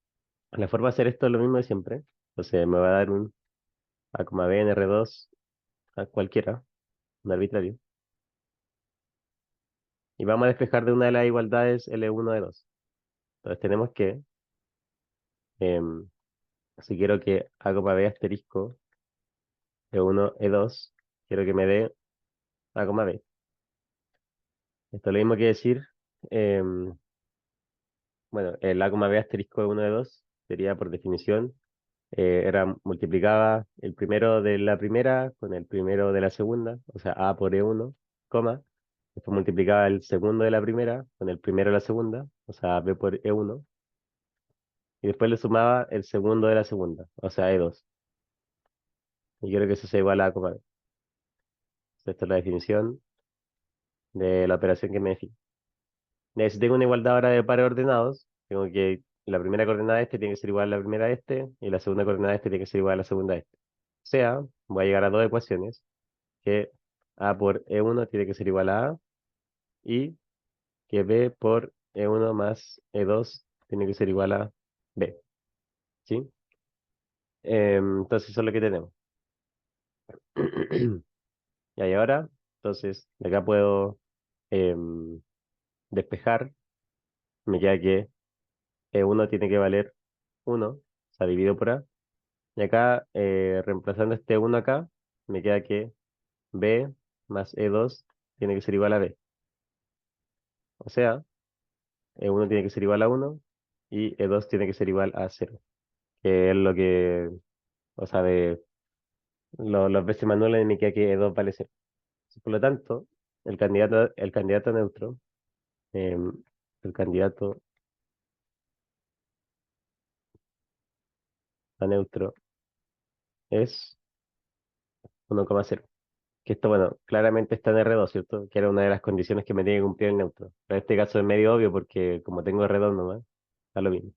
Speaker 1: la forma de hacer esto es lo mismo de siempre. Entonces me va a dar un A, B en R2 a cualquiera, un arbitrario. Y vamos a despejar de una de las igualdades L1 de 2. Entonces tenemos que, em, si quiero que A, B asterisco E1, E2, quiero que me dé A, B. Esto es lo mismo que decir, em, bueno, el A, B asterisco E1, E2 sería por definición, era multiplicaba el primero de la primera con el primero de la segunda, o sea, A por E1, coma. Después multiplicaba el segundo de la primera con el primero de la segunda, o sea, B por E1. Y después le sumaba el segundo de la segunda, o sea, E2. Y quiero que eso sea igual a A, B. Esta es la definición de la operación que me define. Si tengo una igualdad ahora de pares ordenados, tengo que la primera coordenada de este tiene que ser igual a la primera de este, y la segunda coordenada de este tiene que ser igual a la segunda de este. O sea, voy a llegar a dos ecuaciones, que A por E1 tiene que ser igual a A, y que B por E1 más E2 tiene que ser igual a B. ¿Sí? Entonces eso es lo que tenemos. Y ahora, entonces, de acá puedo em, despejar. Me queda que E1 tiene que valer 1, o sea, dividido por A. Y acá, reemplazando este 1 acá, me queda que B más E2 tiene que ser igual a B. O sea, E1 tiene que ser igual a 1 y E2 tiene que ser igual a 0. Que es lo que, o sea, de los veces manuales me queda que E2 vale 0. Por lo tanto, el candidato neutro, em, el candidato a neutro es 1,0. Que esto, bueno, claramente está en R2, ¿cierto? Que era una de las condiciones que me tiene que cumplir el neutro. Pero en este caso es medio obvio porque como tengo R2 nomás, da lo mismo.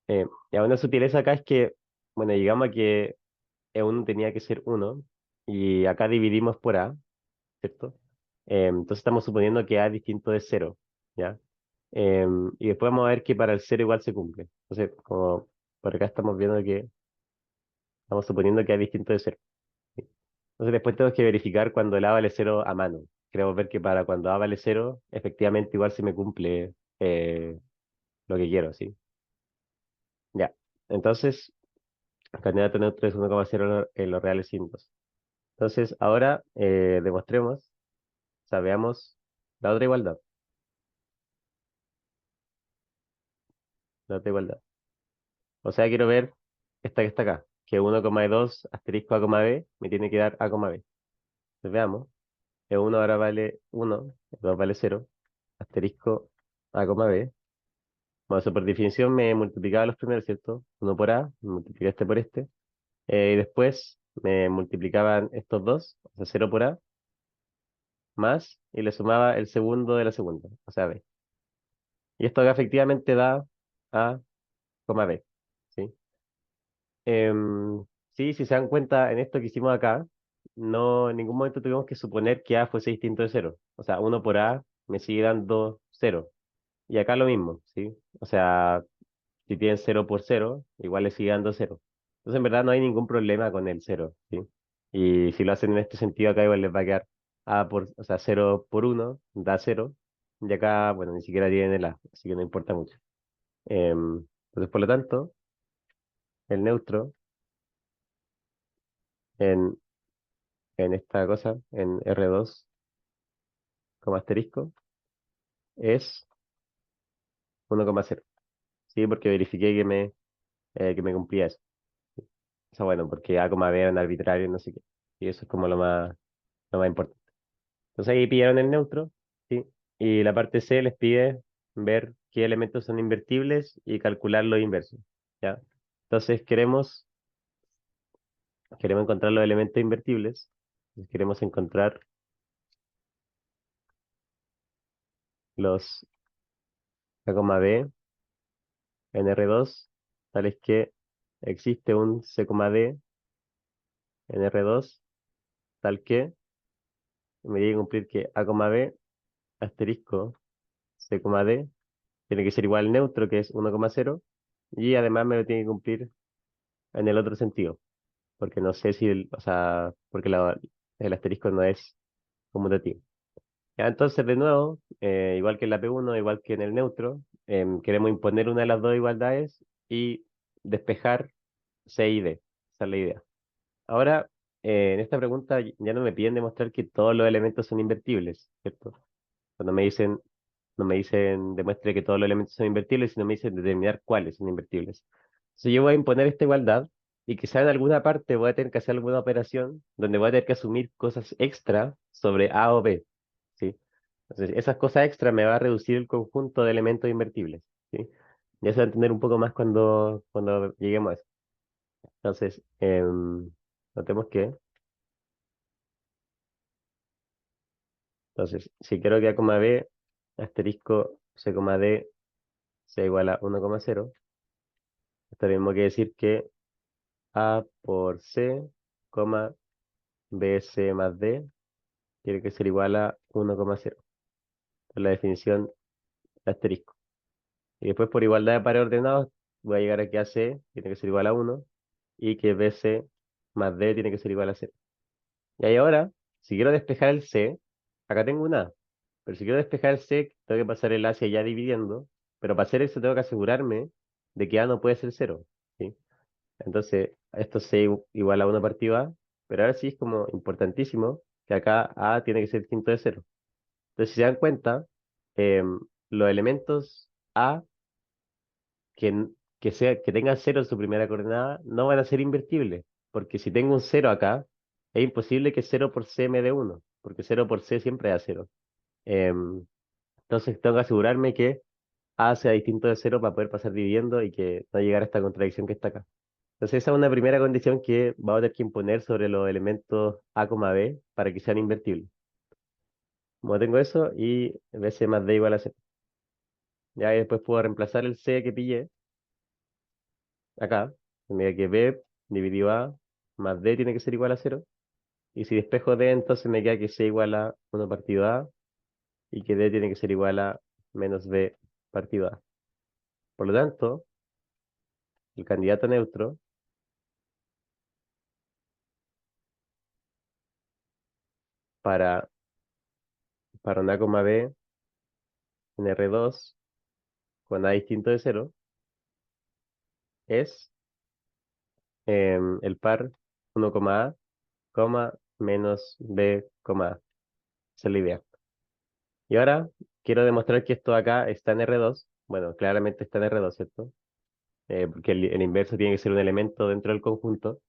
Speaker 1: Y una sutileza acá es que, bueno, llegamos a que E1 tenía que ser 1 y acá dividimos por A, ¿cierto? Entonces estamos suponiendo que A es distinto de 0, ¿ya? Y después vamos a ver que para el 0 igual se cumple. Entonces, como por acá estamos viendo que estamos suponiendo que A es distinto de 0. Entonces después tengo que verificar cuando el A vale 0 a mano. Queremos ver que para cuando A vale 0, efectivamente igual se me cumple lo que quiero, ¿sí? Ya. Entonces, el candidato neutro es 1,0 en los reales sin 2. Entonces, ahora demostremos, o sea, veamos la otra igualdad. La otra igualdad. O sea, quiero ver esta que está acá, que 1,2 asterisco A, B me tiene que dar A, B. Entonces veamos. E1 ahora vale 1, E2 vale 0, asterisco A, B. Bueno, eso por definición me multiplicaba los primeros, ¿cierto? Uno por A, me multiplicaba este por este. Y después me multiplicaban estos dos, o sea, 0 por A, más, y le sumaba el segundo de la segunda, o sea, B. Y esto acá efectivamente da A, B. ¿Sí? Sí, si se dan cuenta, en esto que hicimos acá, no en ningún momento tuvimos que suponer que A fuese distinto de 0. O sea, uno por A me sigue dando 0. Y acá lo mismo, ¿sí? O sea, si tienen 0 por 0, igual le sigue dando 0. Entonces, en verdad, no hay ningún problema con el 0, ¿sí? Y si lo hacen en este sentido, acá igual les va a quedar o sea, 0 por 1 da 0. Y acá, bueno, ni siquiera tienen el A, así que no importa mucho. Entonces, por lo tanto, el neutro en, en esta cosa, en R2 como asterisco, es 1,0. ¿Sí? Porque verifiqué que me cumplía eso. O sea, bueno, porque A, B eran arbitrarios, no sé qué. Y eso es como lo más importante. Entonces ahí pillaron el neutro, ¿sí? Y la parte C les pide ver qué elementos son invertibles y calcular los inversos. ¿ya? Entonces queremos encontrar los elementos invertibles. Entonces, queremos encontrar los A, B en R2, tales que existe un C, D en R2, tal que me tiene que cumplir que A, B asterisco C, D tiene que ser igual al neutro, que es 1,0, y además me lo tiene que cumplir en el otro sentido, porque no sé si, o sea, porque el asterisco no es conmutativo. Ya, entonces, de nuevo, igual que en la P1, igual que en el neutro, queremos imponer una de las dos igualdades y despejar C y D. Esa es la idea. Ahora, en esta pregunta ya no me piden demostrar que todos los elementos son invertibles, ¿cierto? Cuando no me dicen demuestre que todos los elementos son invertibles, sino me dicen determinar cuáles son invertibles. Entonces yo voy a imponer esta igualdad y quizá en alguna parte voy a tener que hacer alguna operación donde voy a tener que asumir cosas extra sobre A o B, ¿sí? Entonces esas cosas extra me va a reducir el conjunto de elementos invertibles, ¿sí? Ya se va a entender un poco más cuando lleguemos a eso. Entonces, notemos que, entonces, si quiero que A, B, asterisco C, D sea igual a 1,0, esto mismo que decir que A por C, coma, BC más D tiene que ser igual a 1,0. Es la definición de asterisco. Y después por igualdad de pares ordenados voy a llegar aquí a C, tiene que ser igual a 1, y que BC más D tiene que ser igual a 0. Y ahí ahora, si quiero despejar el C, acá tengo un A. Pero si quiero despejar el C, tengo que pasar el A hacia allá dividiendo. Pero para hacer eso tengo que asegurarme de que A no puede ser 0. ¿Sí? Entonces, esto C igual a 1 partido A. Pero ahora sí es como importantísimo que acá A tiene que ser distinto de 0. Entonces, si se dan cuenta, los elementos A que tengan 0 en su primera coordenada no van a ser invertibles. Porque si tengo un 0 acá, es imposible que 0 por C me dé 1. Porque 0 por C siempre da 0. Entonces, tengo que asegurarme que A sea distinto de 0 para poder pasar dividiendo y que no llegar a esta contradicción que está acá. Entonces, esa es una primera condición que vamos a tener que imponer sobre los elementos A, B para que sean invertibles. Como tengo eso y BC más D igual a 0. Ya y después puedo reemplazar el C que pillé acá. Me da que B dividido A más D tiene que ser igual a 0. Y si despejo D, entonces me queda que C igual a 1 partido A y que D tiene que ser igual a menos B partido A. Por lo tanto, el candidato neutro para, para una coma B en R2 con A distinto de 0 es el par 1, A, menos B, A. Esa es la idea. Y ahora quiero demostrar que esto acá está en R2. Bueno, claramente está en R2, ¿cierto? Porque el inverso tiene que ser un elemento dentro del conjunto.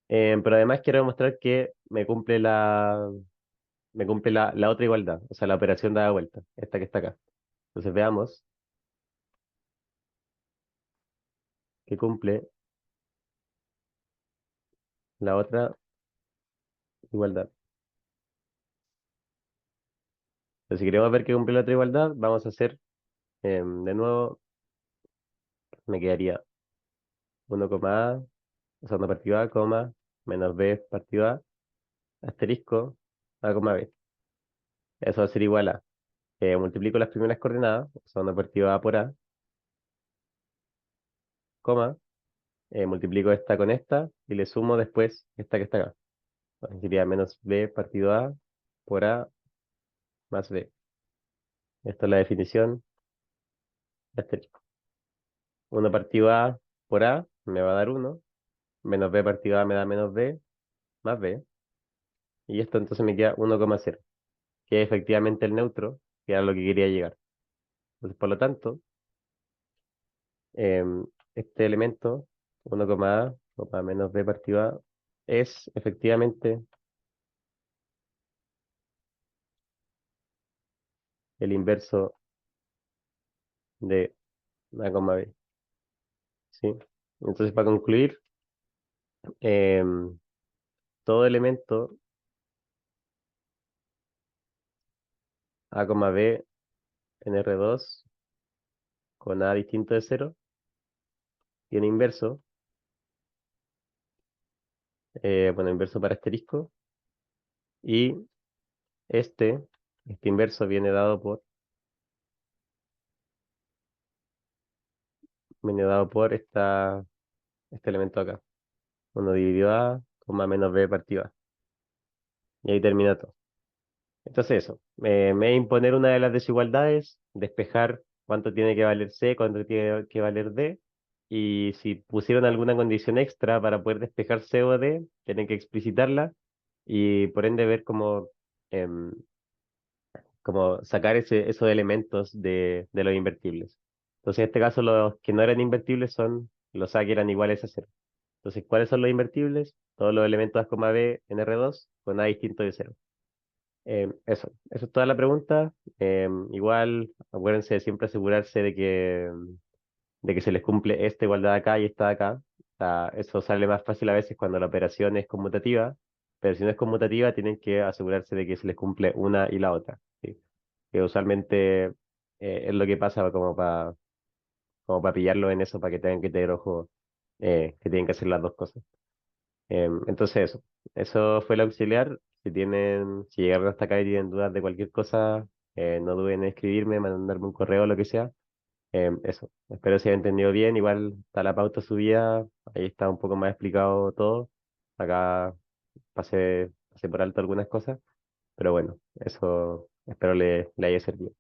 Speaker 1: Pero además quiero demostrar que me cumple la otra igualdad, o sea, la operación dada vuelta, esta que está acá. Entonces veamos que cumple la otra igualdad. Entonces, si queremos ver que cumple la otra igualdad, vamos a hacer de nuevo, me quedaría 1, A, o sea, 1 partido A, menos B partido A, asterisco, A, B. Eso va a ser igual a, multiplico las primeras coordenadas, o sea, 1 partido A por A, coma, multiplico esta con esta y le sumo después esta que está acá. Entonces sería menos B partido A por A más B. Esta es la definición de asterisco. 1 partido A por A me va a dar 1, menos B partido A me da menos B más B. Y esto entonces me queda 1,0, que es efectivamente el neutro, que era lo que quería llegar. Entonces, por lo tanto, este elemento, 1, A, menos B partido A, es efectivamente el inverso de A, B. ¿Sí? Entonces, para concluir, em, todo elemento A, B en R2 con A distinto de cero tiene inverso, bueno, inverso para asterisco, y este, este inverso viene dado por este elemento acá. Uno dividido A, menos B partido A. Y ahí termina todo. Entonces eso, me imponer una de las desigualdades, despejar cuánto tiene que valer C, cuánto tiene que valer D, y si pusieron alguna condición extra para poder despejar C o D, tienen que explicitarla y por ende ver em, cómo sacar esos elementos de los invertibles. Entonces, en este caso, los que no eran invertibles son los A que eran iguales a cero. Entonces, ¿cuáles son los invertibles? Todos los elementos A, B en R2 con A distinto de cero. Eso es toda la pregunta. Igual, acuérdense de siempre asegurarse de que se les cumple esta igualdad acá y esta de acá. O sea, eso sale más fácil a veces cuando la operación es conmutativa, pero si no es conmutativa, tienen que asegurarse de que se les cumple una y la otra, ¿sí? Que usualmente es lo que pasa como para pillarlo en eso, para que tengan que tener ojo, que tienen que hacer las dos cosas. Entonces eso fue el auxiliar. Si llegaron hasta acá y tienen dudas de cualquier cosa, no duden en escribirme, mandarme un correo o lo que sea. Eso, espero se haya entendido bien. Igual está la pauta subida, ahí está un poco más explicado todo. Acá pasé por alto algunas cosas, pero bueno, eso espero le haya servido.